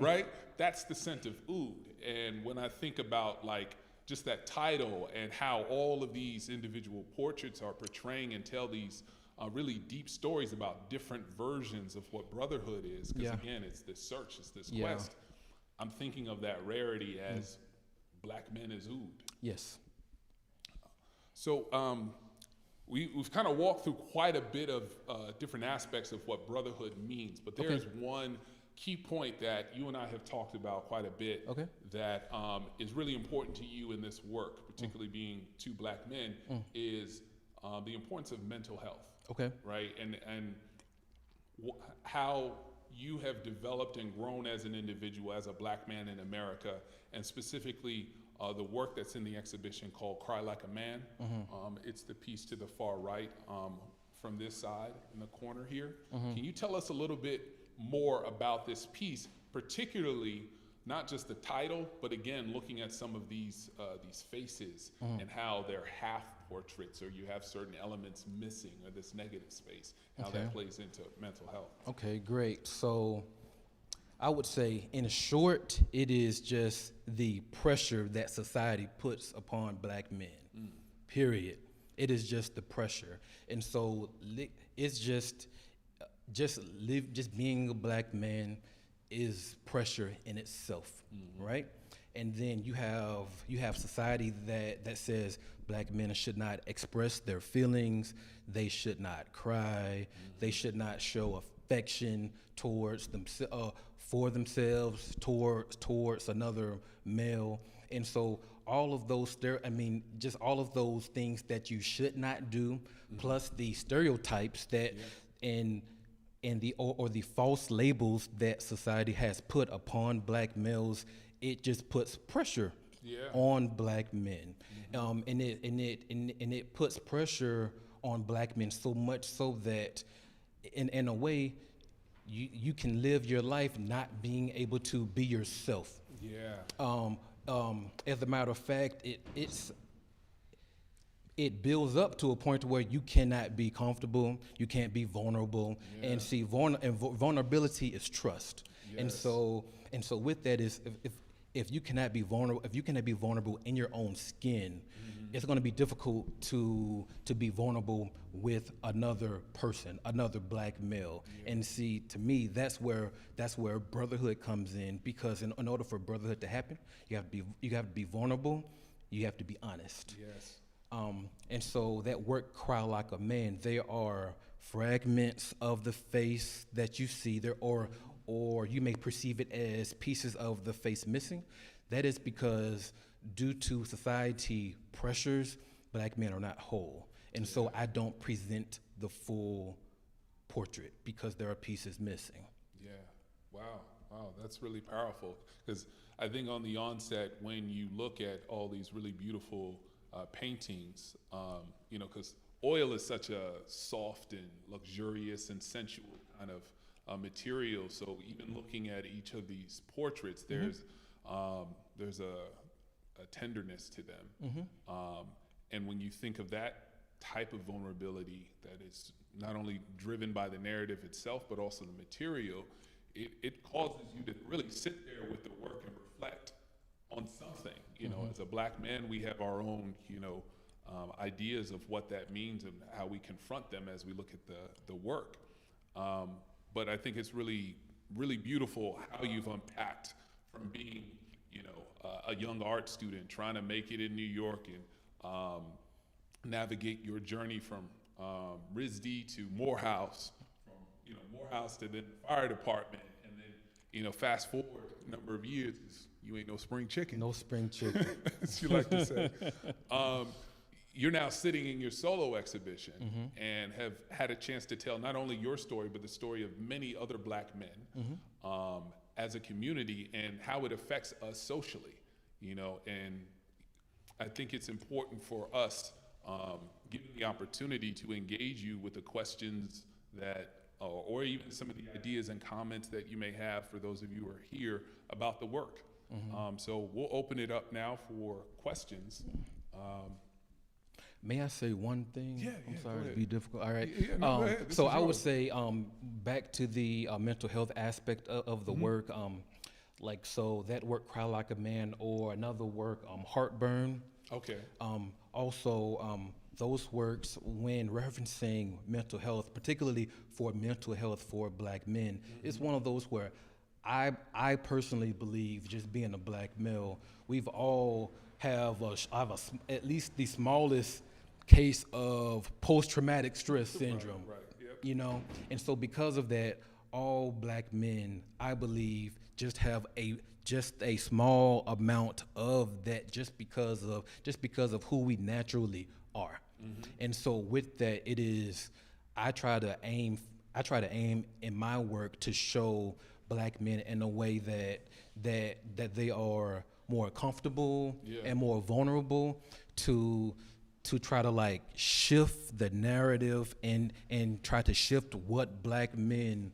right? That's the Scent of Oud. And when I think about like just that title and how all of these individual portraits are portraying and tell these really deep stories about different versions of what brotherhood is, because again, it's this search, it's this quest. I'm thinking of that rarity as black men as Oud. Yes. So we've kind of walked through quite a bit of different aspects of what brotherhood means, but there's one key point that you and I have talked about quite a bit that is really important to you in this work, particularly being two black men, is the importance of mental health. Right? And how you have developed and grown as an individual, as a black man in America, and specifically the work that's in the exhibition called Cry Like a Man. It's the piece to the far right from this side in the corner here. Can you tell us a little bit more about this piece, particularly not just the title, but again, looking at some of these faces and how they're half portraits, or you have certain elements missing, or this negative space, how that plays into mental health. Okay, great. So I would say, in short, it is just the pressure that society puts upon black men, period. It is just the pressure. And so it's just being a black man is pressure in itself, right? And then you have society that says black men should not express their feelings, they should not cry, they should not show affection towards for themselves, towards another male. And so all of those just all of those things that you should not do, plus the stereotypes that and the or the false labels that society has put upon black males, it just puts pressure on black men, and it puts pressure on black men so much so that in a way you can live your life not being able to be yourself. As a matter of fact, it builds up to a point where you cannot be comfortable, you can't be vulnerable, and see, vulnerability is trust. And so with that is, if you cannot be vulnerable in your own skin, it's going to be difficult to be vulnerable with another person, another black male. And see, to me, that's where brotherhood comes in, because in order for brotherhood to happen, you have to be vulnerable, you have to be honest. And so that work, Cry Like a Man, there are fragments of the face that you see there, or you may perceive it as pieces of the face missing. That is because due to society pressures, black men are not whole. And so I don't present the full portrait because there are pieces missing. Wow, that's really powerful. Because I think on the onset, when you look at all these really beautiful paintings, because oil is such a soft and luxurious and sensual kind of material. So even looking at each of these portraits, there's a tenderness to them. And when you think of that type of vulnerability that is not only driven by the narrative itself, but also the material, it causes you to really sit there with the work and reflect on something. As a black man, we have our own, ideas of what that means and how we confront them as we look at the work. But I think it's really, really beautiful how you've unpacked from being, a young art student trying to make it in New York and navigate your journey from RISD to Morehouse, from Morehouse to then fire department, and then fast forward a number of years, you ain't no spring chicken. No spring chicken, as you like to say. you're now sitting in your solo exhibition and have had a chance to tell not only your story, but the story of many other Black men as a community and how it affects us socially, you know. And I think it's important for us, given the opportunity to engage you with the questions that, or even some of the ideas and comments that you may have for those of you who are here about the work. So we'll open it up now for questions. May I say one thing? Yeah, I'm yeah, sorry go to ahead. be difficult. All right. Yeah, no, go ahead. This So is I would yours. say back to the mental health aspect of the work. Like, so that work, Cry Like a Man, or another work, Heartburn. Okay. Also, those works, when referencing mental health, particularly for mental health for Black men, it's one of those where I personally believe, just being a Black male, we've all have at least the smallest case of post-traumatic stress syndrome. Right. Yep. You know, and so because of that, all Black men, I believe, just have a small amount of that, just because of who we naturally are. And so with that, it is, I try to aim in my work to show Black men in a way that they are more comfortable and more vulnerable to try to like shift the narrative and try to shift what Black men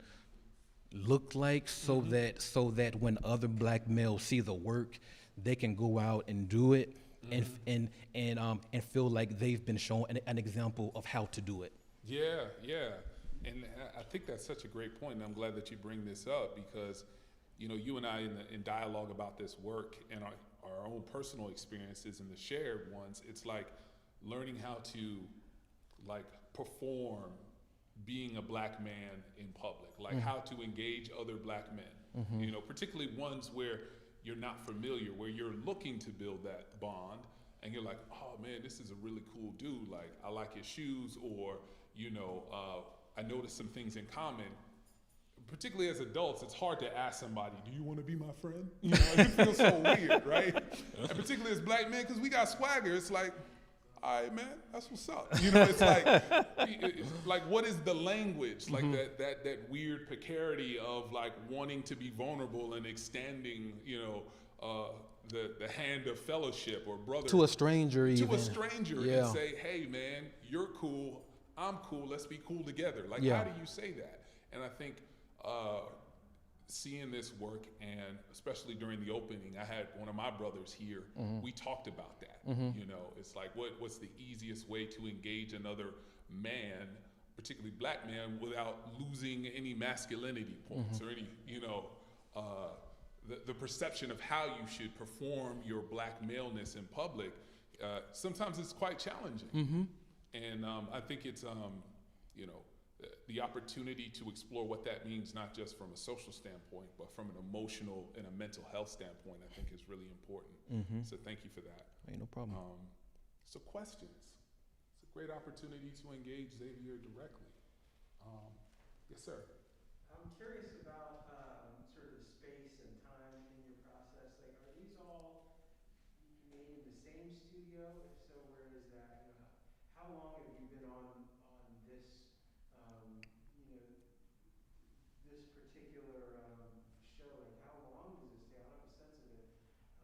look like, so that when other Black males see the work, they can go out and do it and feel like they've been shown an example of how to do it. Yeah. And I think that's such a great point, and I'm glad that you bring this up, because, you know, you and I in dialogue about this work and our own personal experiences and the shared ones, it's like learning how to like perform being a Black man in public, like how to engage other Black men, you know, particularly ones where you're not familiar, where you're looking to build that bond, and you're like, oh man, this is a really cool dude, like I like his shoes, or, you know, I noticed some things in common. Particularly as adults, it's hard to ask somebody, do you want to be my friend? You know, it feels so weird, right? And particularly as Black men, because we got swagger, it's like, all right, man, that's what's up. You know, it's like what is the language? Like that weird precarity of like wanting to be vulnerable and extending, you know, the hand of fellowship or brother To a stranger, and Yeah. say, hey man, you're cool, I'm cool, let's be cool together. Like, Yeah. how do you say that? And I think seeing this work, and especially during the opening, I had one of my brothers here. We talked about that. You know, it's like what's the easiest way to engage another man, particularly Black man, without losing any masculinity points or any, you know, the perception of how you should perform your Black maleness in public. Sometimes it's quite challenging, and I think it's you know, the opportunity to explore what that means, not just from a social standpoint, but from an emotional and a mental health standpoint, I think is really important. So thank you for that. Ain't no problem. So questions. It's a great opportunity to engage Xavier directly. Yes, sir. I'm curious about sort of the space and time in your process. Like, are these all made in the same studio? If so, where is that? You know, how long have you been on this, you know, this particular show? Like, how long does it stay? I don't have a sense of it,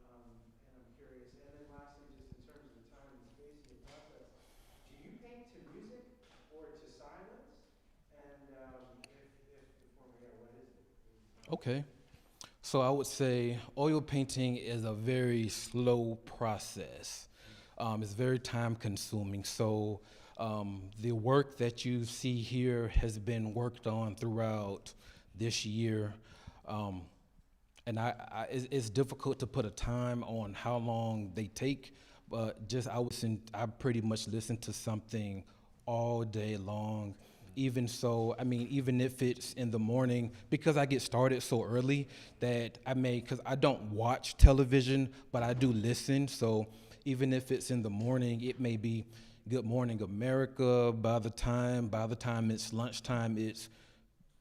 and I'm curious. And then lastly, just in terms of the time and space in your process, do you paint to music or to silence? And if the former, yeah, what is it? Okay. So I would say oil painting is a very slow process. It's very time consuming. So the work that you see here has been worked on throughout this year. And it's difficult to put a time on how long they take, but I pretty much listen to something all day long. Even so, I mean, even if it's in the morning, because I get started so early that because I don't watch television, but I do listen. So even if it's in the morning, it may be Good Morning America. By the time it's lunchtime, it's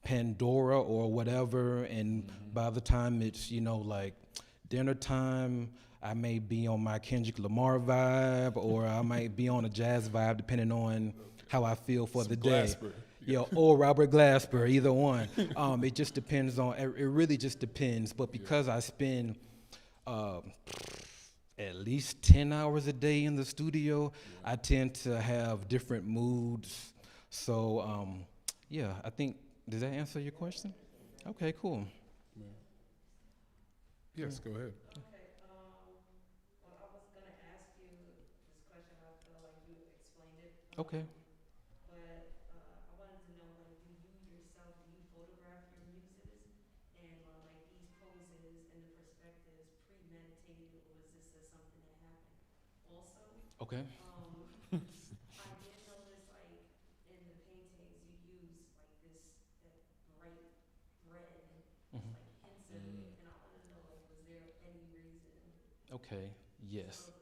Pandora or whatever. And by the time it's, you know, like dinner time, I may be on my Kendrick Lamar vibe, or I might be on a jazz vibe, depending on how I feel for the day. Glasper. Yeah, or Robert Glasper, either one. It just depends on. It really just depends. But because I spend at least 10 hours a day in the studio, I tend to have different moods. So, yeah, I think, does that answer your question? Okay, cool. Yes, go ahead. Okay, well, I was gonna ask you this question, I feel like you explained it. Okay. But, I wanted to know, like, do you yourself, do you photograph your muses? And are, like, these poses and the perspectives premeditated, or is this just something that happened? Also, Okay. I did notice, like, in the paintings, you use, like, that bright red, Mhm. like, hints of it, and I wanna know, like, was there any reason? Okay. Yes. Yeah.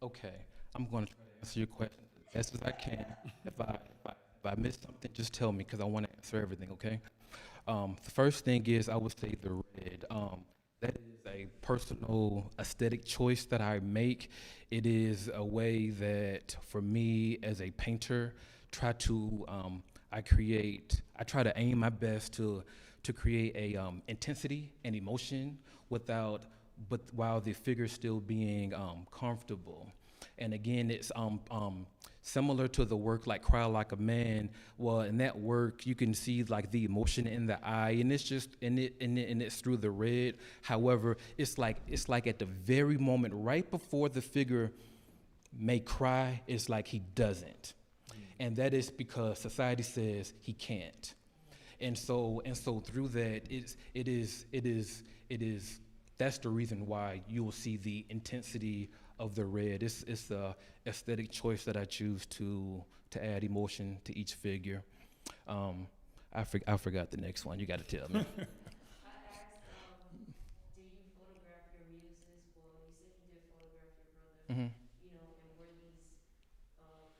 Okay. I'm going to try to answer your question as best as I can. If I miss something, just tell me, because I want to answer everything. Okay. The first thing is, I would say the red. That is a personal aesthetic choice that I make. It is a way that, for me as a painter, I try to aim my best to create a intensity and emotion but while the figure's still being comfortable. And again, it's similar to the work like Cry Like a Man. Well, in that work, you can see like the emotion in the eye, and it's just and it's through the red. However, it's like at the very moment right before the figure may cry, it's like he doesn't, and that is because society says he can't. And so through that, it is that's the reason why you will see the intensity of the red. It's the aesthetic choice that I choose to add emotion to each figure. I forgot the next one. You got to tell me. I asked, do you photograph your muses? Well, you said you did photograph your brother. Mhm. You know, and were these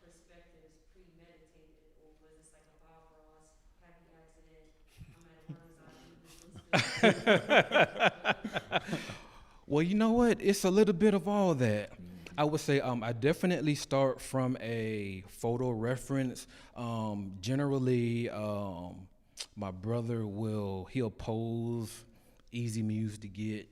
perspectives premeditated, or was this like a Bob Ross happy accident? I'm at a runner's eye view. This looks good. Well, you know what? It's a little bit of all that. I would say I definitely start from a photo reference. Generally, my brother he'll pose, easy muse to get,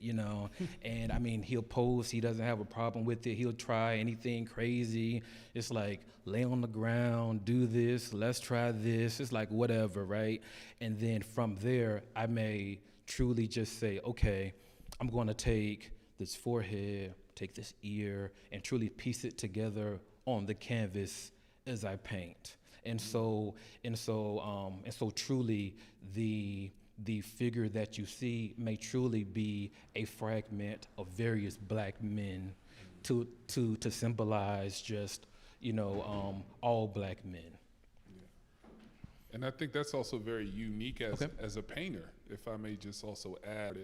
and I mean, he'll pose, he doesn't have a problem with it. He'll try anything crazy. It's like, lay on the ground, do this, let's try this. It's like whatever, right? And then from there, I may truly just say, okay, I'm going to take this forehead, take this ear, and truly piece it together on the canvas as I paint. And so truly, the figure that you see may truly be a fragment of various black men to symbolize just, all black men. And I think that's also very unique Okay. as a painter. If I may just also add,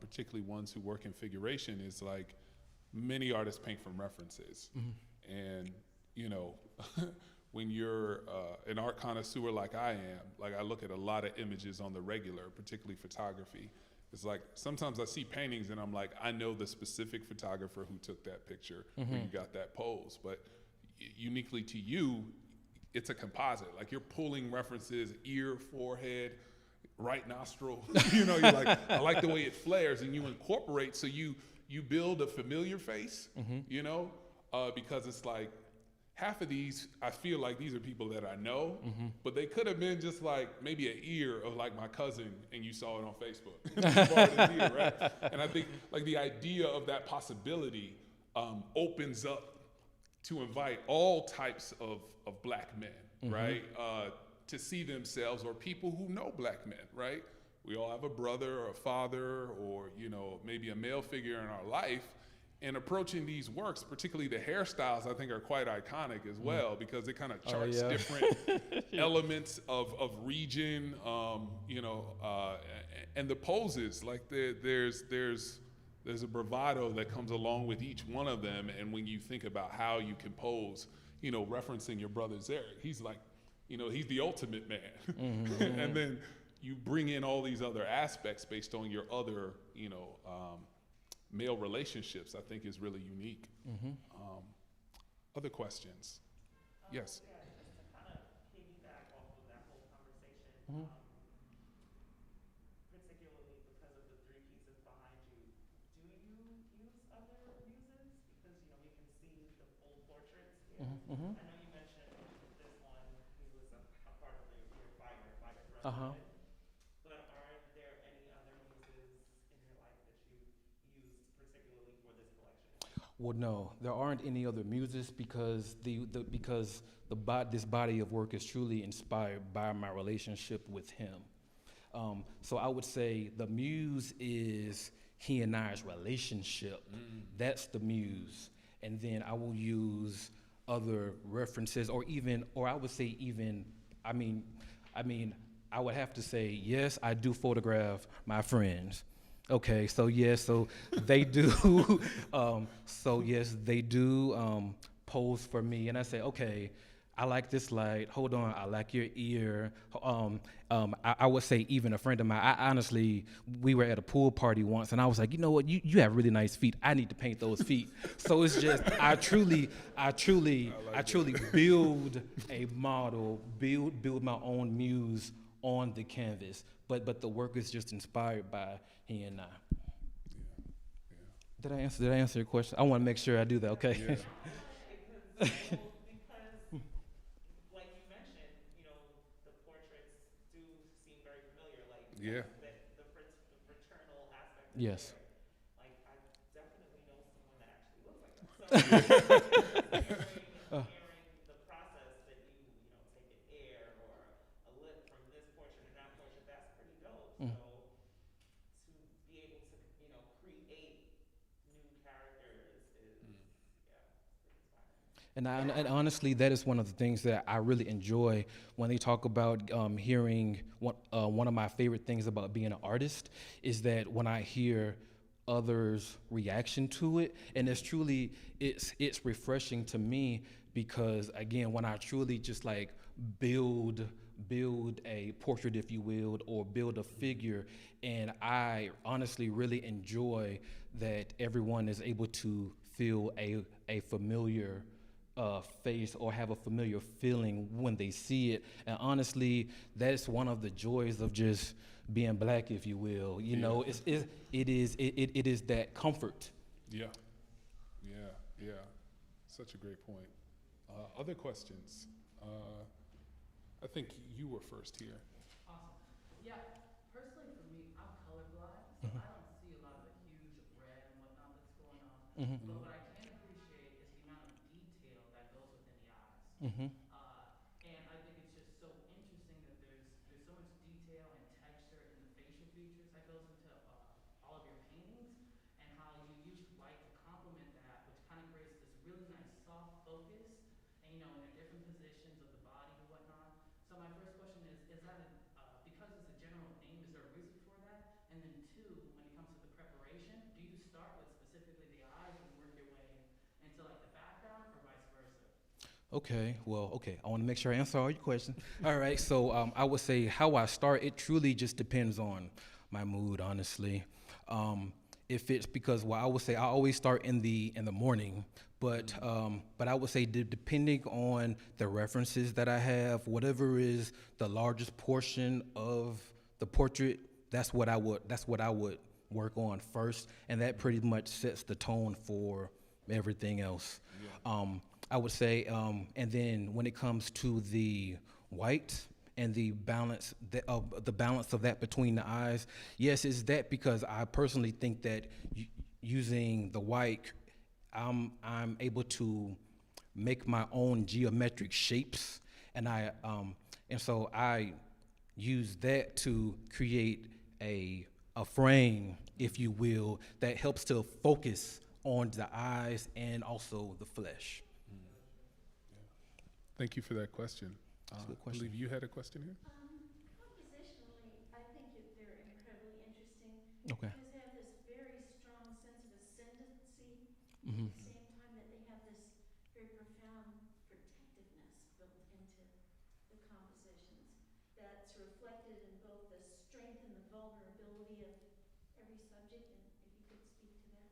particularly ones who work in figuration, is like many artists paint from references. Mm-hmm. And, when you're an art connoisseur like I am, like I look at a lot of images on the regular, particularly photography. It's like sometimes I see paintings and I'm like, I know the specific photographer who took that picture, Mm-hmm. where you got that pose. But uniquely to you, it's a composite. Like you're pulling references, ear, forehead, right nostril. You're like, I like the way it flares, and you incorporate. So you build a familiar face. Mm-hmm. Because it's like half of these, I feel like these are people that I know, Mm-hmm. but they could have been just like maybe an ear of like my cousin, and you saw it on Facebook. You borrowed his ear, right? And I think like the idea of that possibility opens up to invite all types of black men, Mm-hmm. right? To see themselves, or people who know black men, right? We all have a brother or a father, or maybe a male figure in our life. And approaching these works, particularly the hairstyles, I think are quite iconic as well, because it kind of charts yeah. different elements of region, and the poses. Like there's a bravado that comes along with each one of them. And when you think about how you compose, referencing your brother Eric, he's like, he's the ultimate man. Mm-hmm. And then you bring in all these other aspects based on your other, male relationships, I think is really unique. Mm-hmm. Other questions? Yes. Yeah, just to kind of piggyback off of that whole conversation, Mhm. particularly because of the three pieces behind you, do you use other muses? Because, you know, we can see the full portraits here. Mm-hmm. I know you mentioned with this one, he was a part of your firefighter Uh-huh. brotherhood, but are there any other muses in your life that you used particularly for this collection? Well, no, there aren't any other muses because this body of work is truly inspired by my relationship with him. So I would say the muse is he and I's relationship. That's the muse, and then I will use other references, or I would say even, I mean, I would have to say yes, I do photograph my friends. Okay, so yes, so they do. So yes, they do pose for me, and I say, okay, I like this light. Hold on, I like your ear. I would say even a friend of mine. I honestly, we were at a pool party once, and I was like, you know what? You have really nice feet. I need to paint those feet. So it's just I truly build a model, build my own muse on the canvas. But the work is just inspired by he and I. Yeah. Did I answer your question? I want to make sure I do that. Okay. Yeah. Because like you mentioned, you know, the portraits do seem very familiar. Like Yeah. the fraternal aspect of Yes. there. Like I definitely know someone that actually looks like that. So hearing the process that you know take an air or a lip from this portrait and that portrait, that's pretty dope. Mm. So to be able to you know create new characters is yeah, it's pretty inspiring. And honestly, that is one of the things that I really enjoy when they talk about hearing. One of my favorite things about being an artist is that when I hear others' reaction to it, and it's refreshing to me because again, when I truly just like build a portrait, if you will, or build a figure, and I honestly really enjoy that everyone is able to feel a familiar face or have a familiar feeling when they see it. And honestly, that's one of the joys of just being black, if you will. You know, it is that comfort. Yeah. Such a great point. Other questions? I think you were first here. Awesome. Yeah, personally for me, I'm colorblind, so I don't see a lot of the huge red and whatnot that's going on. Mm-hmm. But what I can appreciate is the amount of detail that goes within the eyes. Mm-hmm. And I think it's just so interesting that there's so much detail and texture in the facial features that goes into all of your paintings, and how you use light to complement that, which kind of creates this really nice soft focus, and you know, in the different positions of the body and whatnot. So my first question is that because it's a general theme, is there a reason for that? And then two, when it comes to the preparation, do you start with specifically the eyes and work your way into like the background, or vice versa? Okay. I want to make sure I answer all your questions. All right. So I would say how I start. It truly just depends on my mood, honestly. If it's because, well, I would say I always start in the morning, but I would say depending on the references that I have, whatever is the largest portion of the portrait, that's what I would work on first, and that pretty much sets the tone for everything else. Yeah. I would say, and then when it comes to the white and the balance of that between the eyes, yes, it's that because I personally think that using the white, I'm able to make my own geometric shapes, and so I use that to create a frame, if you will, that helps to focus on the eyes and also the flesh. Thank you for that question. That's a good I question. believe you had a question here? Compositionally, I think they're incredibly interesting. Okay. Because they have this very strong sense of ascendancy, Mm-hmm. at the same time that they have this very profound protectiveness built into the compositions. That's reflected in both the strength and the vulnerability of every subject, and if you could speak to that.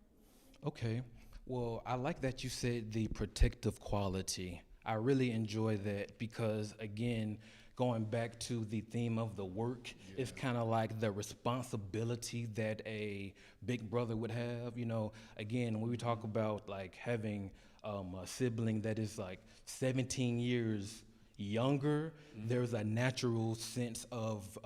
Okay. Well, I like that you said the protective quality. I really enjoy that because, again, going back to the theme of the work, it's kind of like the responsibility that a big brother would have. You know, again, when we talk about like having a sibling that is like 17 years younger, there's a natural sense of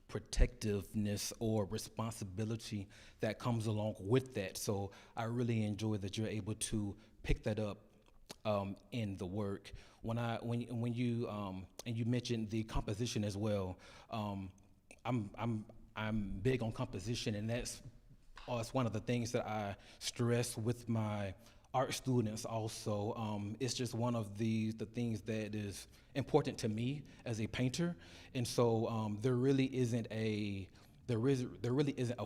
protectiveness or responsibility that comes along with that. So I really enjoy that you're able to pick that up in the work. When you and you mentioned the composition as well, I'm big on composition, and that's it's one of the things that I stress with my art students also. It's just one of the things that is important to me as a painter, and so there really isn't a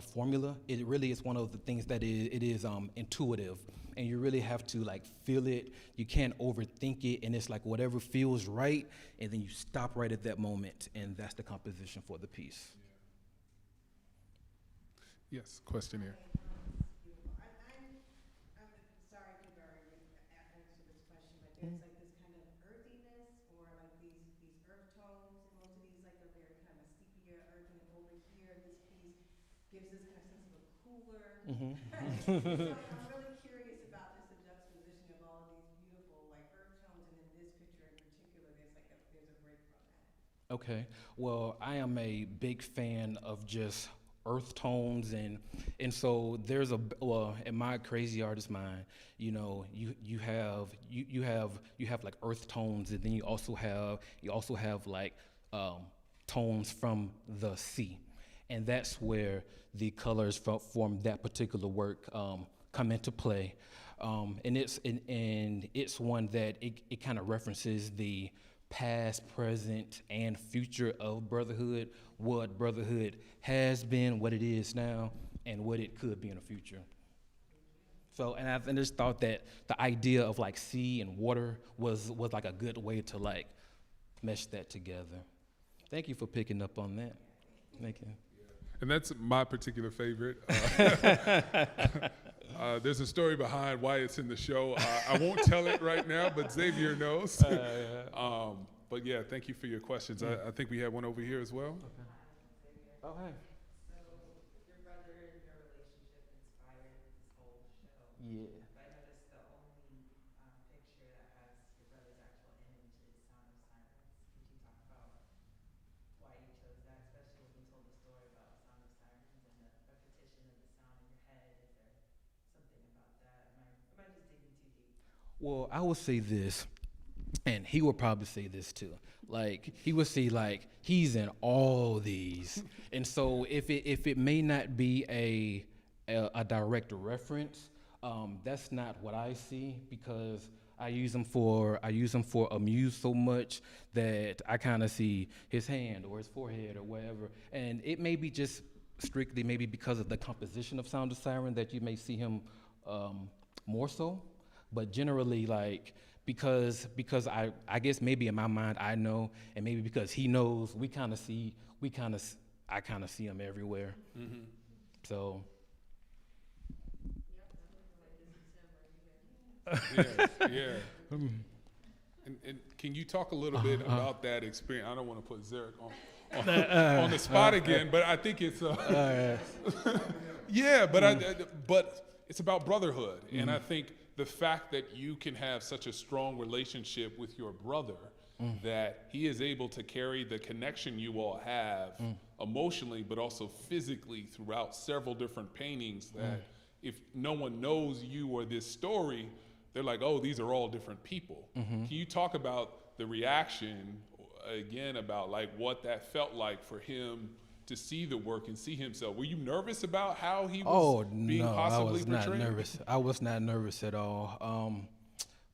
formula. It really is one of the things that it is intuitive, and you really have to like feel it. You can't overthink it, and it's like whatever feels right, and then you stop right at that moment, and that's the composition for the piece. Yes, question here. I'm sorry if you've already answered this question, but there's like this kind of earthiness or like these earth tones, and most of these like are very kind of steepier earth, and then over here this piece gives this kind of sense of a cooler. So I'm really curious about this juxtaposition of all of these beautiful like earth tones, and then this picture in particular, there's a break from that. Okay. Well, I am a big fan of just earth tones, and so there's in my crazy artist mind, you know, you have like earth tones, and then you also have like tones from the sea, and that's where the colors from that particular work come into play, and it's one that it kind of references the past, present, and future of Brotherhood, what Brotherhood has been, what it is now, and what it could be in the future. So, and I just thought that the idea of like sea and water was like a good way to like mesh that together. Thank you for picking up on that. Thank you. And that's my particular favorite. There's a story behind why it's in the show. I won't tell it right now, but Xavier knows. But yeah, thank you for your questions. I think we have one over here as well. Okay. Oh, hey. So your brother and your relationship inspired this whole show. Yeah. But I noticed the only picture that has your brother's actual image is Sound of Silence. Could you talk about why you chose that, especially when you told the story about Sound of Sirens and the repetition of the sound in your head? Is there something about that? Am I just digging too deep? Well, I will say this, and he will probably say this too. Like he would say, like he's in all these, and so if it may not be a direct reference, that's not what I see, because I use them for amuse so much that I kind of see his hand or his forehead or whatever, and it may be just strictly maybe because of the composition of Sound of Siren that you may see him more so, but generally like. Because I guess maybe in my mind I know, and maybe because he knows, I kind of see him everywhere. Mm-hmm. So. Yeah. And can you talk a little bit about that experience? I don't want to put Zarek on the spot again, but I think it's yeah, but it's about brotherhood, and I think the fact that you can have such a strong relationship with your brother, that he is able to carry the connection you all have emotionally, but also physically throughout several different paintings, that if no one knows you or this story, they're like, oh, these are all different people. Can you talk about the reaction, again, about like what that felt like for him to see the work and see himself? Were you nervous about how he was being possibly portrayed? I was not nervous. I was not nervous at all.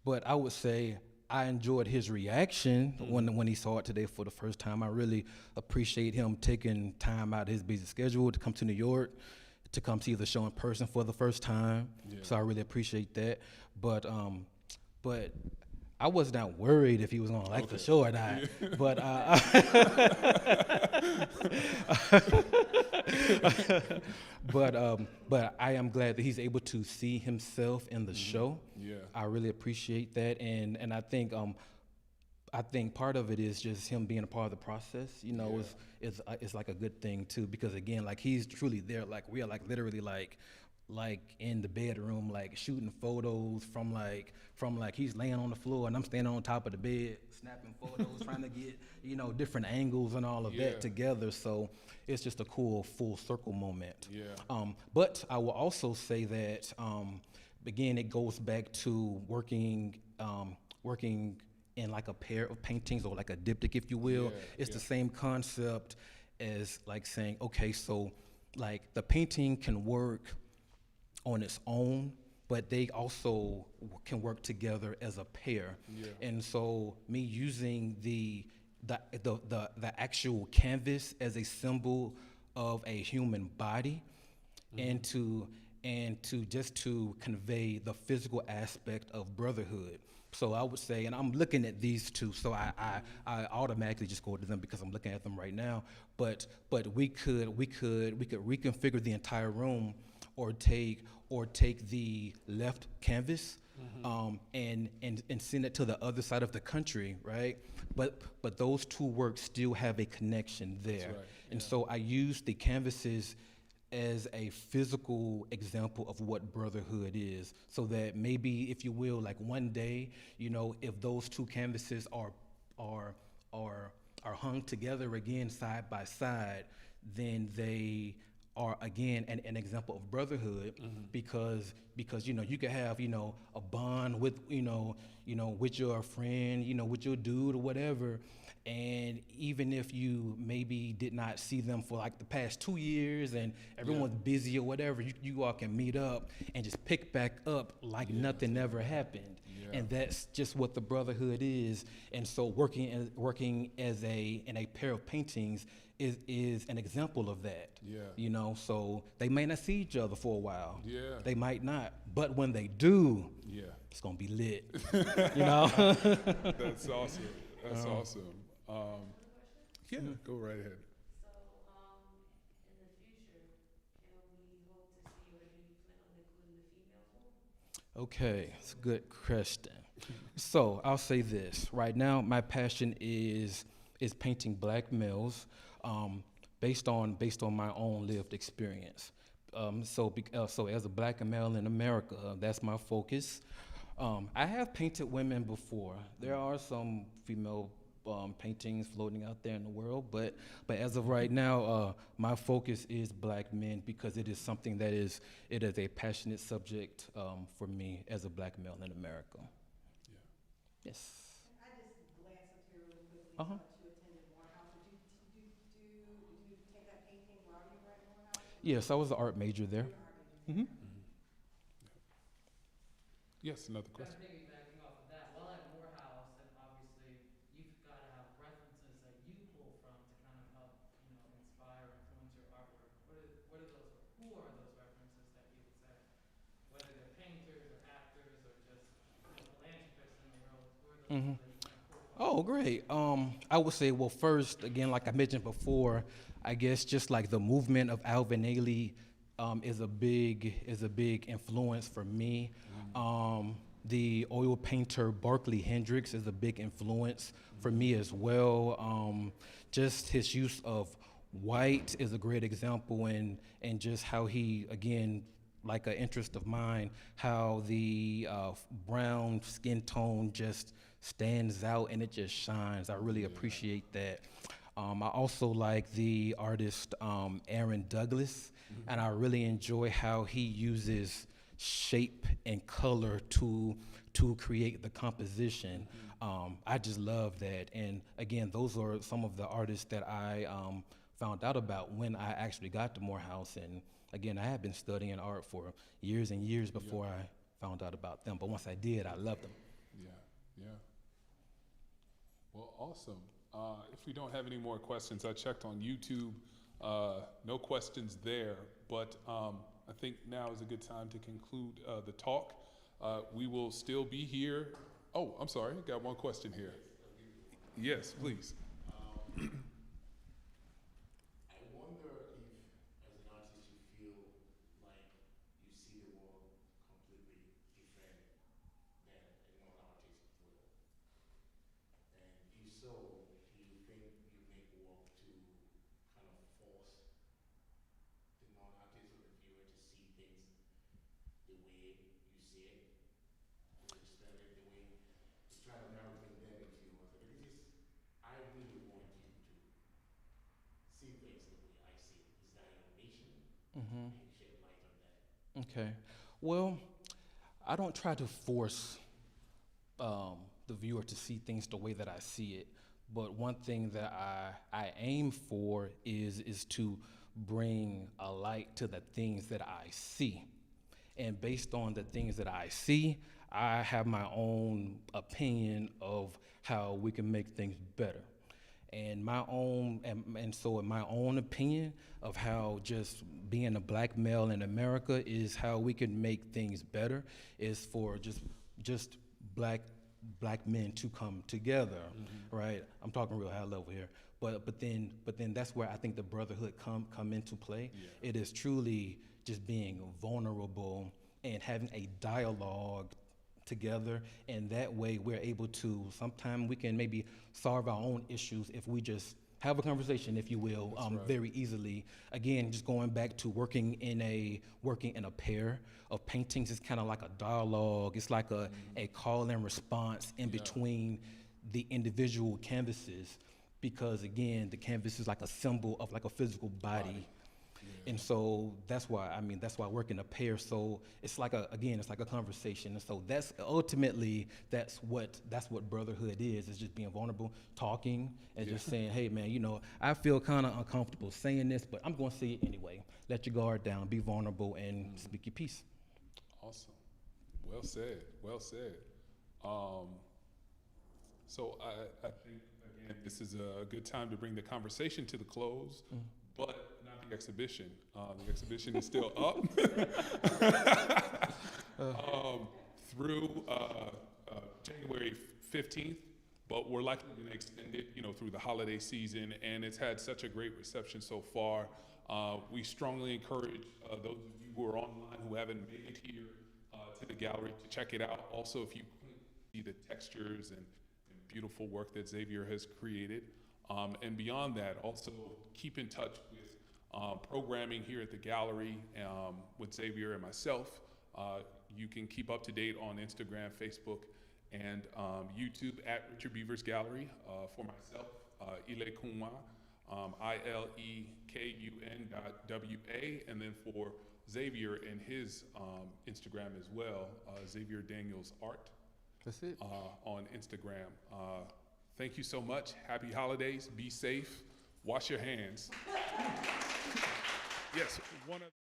But I would say I enjoyed his reaction when he saw it today for the first time. I really appreciate him taking time out of his busy schedule to come to New York, to come see the show in person for the first time. Yeah. So I really appreciate that. But I was not worried if he was gonna like the show or not, but But I am glad that he's able to see himself in the show. Yeah. I really appreciate that, and I think part of it is just him being a part of the process. You know, it's like a good thing too, because again, like he's truly there. Like we are like literally like in the bedroom, like shooting photos from like he's laying on the floor and I'm standing on top of the bed snapping photos, trying to get, you know, different angles and all of that together. So it's just a cool full circle moment. Yeah. But I will also say that again, it goes back to working in like a pair of paintings or like a diptych, if you will. It's the same concept as like saying, okay, so like the painting can work on its own, but they also can work together as a pair. And so me using the actual canvas as a symbol of a human body, and to just to convey the physical aspect of brotherhood. So I would say, and I'm looking at these two, so I automatically just go to them because I'm looking at them right now. But we could reconfigure the entire room, or take the left canvas, and send it to the other side of the country, right? But those two works still have a connection there. That's right. And so I use the canvases as a physical example of what brotherhood is, so that maybe, if you will, like one day, you know, if those two canvases are hung together again side by side, then they are again an example of brotherhood, because you know, you could have, you know, a bond with with your friend, you know, with your dude or whatever, and even if you maybe did not see them for like the past 2 years and everyone's busy or whatever, you all can meet up and just pick back up like nothing ever happened. And that's just what the brotherhood is. And so working as in a pair of paintings is an example of that. You know, so they may not see each other for a while. They might not, but when they do, it's gonna be lit. You know. That's awesome. That's awesome. Go right ahead. So, in the future, can we hope to see, or do you plan on including the female form? Okay, it's a good question. So I'll say this. Right now, my passion is painting black males, based on my own lived experience. So as a black male in America, that's my focus. I have painted women before. There are some female paintings floating out there in the world, but as of right now, my focus is black men, because it is something that is a passionate subject for me as a black male in America. Yes. I just glanced up here really quickly. Uh-huh. Thought you attended Morehouse. Did you take up painting while you were at Morehouse? Yes, I was an art major there. You were an art major. Yes, another Kind question. of piggybacking off of that, while at Morehouse, and obviously you've got to have references that you pull from to kind of help, you know, inspire or influence your artwork. What are those? Who are those references that you would say? Whether they're painters or actors or just, you know, philanthropists in the world, who are those that you kind of pull from? Oh, great. I would say, well, first, again, like I mentioned before, I guess just like the movement of Alvin Ailey is a big influence for me. The oil painter Barkley Hendricks is a big influence for me as well. Just his use of white is a great example, and just how he, again, like an interest of mine, how the brown skin tone just stands out and it just shines. I really appreciate that. I also like the artist Aaron Douglas, and I really enjoy how he uses shape and color to create the composition. I just love that. And again, those are some of the artists that I found out about when I actually got to Morehouse. And again, I had been studying art for years and years before I found out about them. But once I did, I loved them. Yeah. Well, awesome. If we don't have any more questions, I checked on YouTube. No questions there, but I think now is a good time to conclude the talk. We will still be here. Oh, I'm sorry, got one question here. Yes, please. I wonder if Mm-hmm. Maybe shed light on that. Okay. Well, I don't try to force the viewer to see things the way that I see it. But one thing that I aim for is to bring a light to the things that I see. And based on the things that I see, I have my own opinion of how we can make things better. And my own, and so in my own opinion of how just being a black male in America is how we can make things better is for just black men to come together, right? I'm talking real high level here, but then that's where I think the brotherhood come into play. Yeah. It is truly just being vulnerable and having a dialogue together, and that way we're able to, sometimes we can maybe solve our own issues if we just have a conversation, if you will, That's right. very easily. Again, just going back to working in a pair of paintings, it's kind of like a dialogue. It's like a call and response in Yeah. between the individual canvases, because again, the canvas is like a symbol of like a physical body. Yeah. And so that's why I work in a pair. So it's like it's like a conversation. And so that's ultimately that's what brotherhood is. It's just being vulnerable, talking, and just saying, hey man, I feel kind of uncomfortable saying this, but I'm going to say it anyway. Let your guard down, be vulnerable, and speak your piece. Awesome. Well said. Well said. So I think, again, this is a good time to bring the conversation to the close, but not the exhibition. The exhibition is still up through January 15th, but we're likely going to extend it, through the holiday season, and it's had such a great reception so far. We strongly encourage those of you who are online who haven't made it here to the gallery to check it out. Also, if you see the textures and beautiful work that Xavier has created. And beyond that, also keep in touch with programming here at the gallery with Xavier and myself. You can keep up to date on Instagram, Facebook, and YouTube at Richard Beavers Gallery. For myself, Ilèkùn, ILEKUN.WA, and then for Xavier and his Instagram as well, Xavier Daniels Art. That's it. On Instagram. Thank you so much. Happy holidays. Be safe. Wash your hands. Yes, one of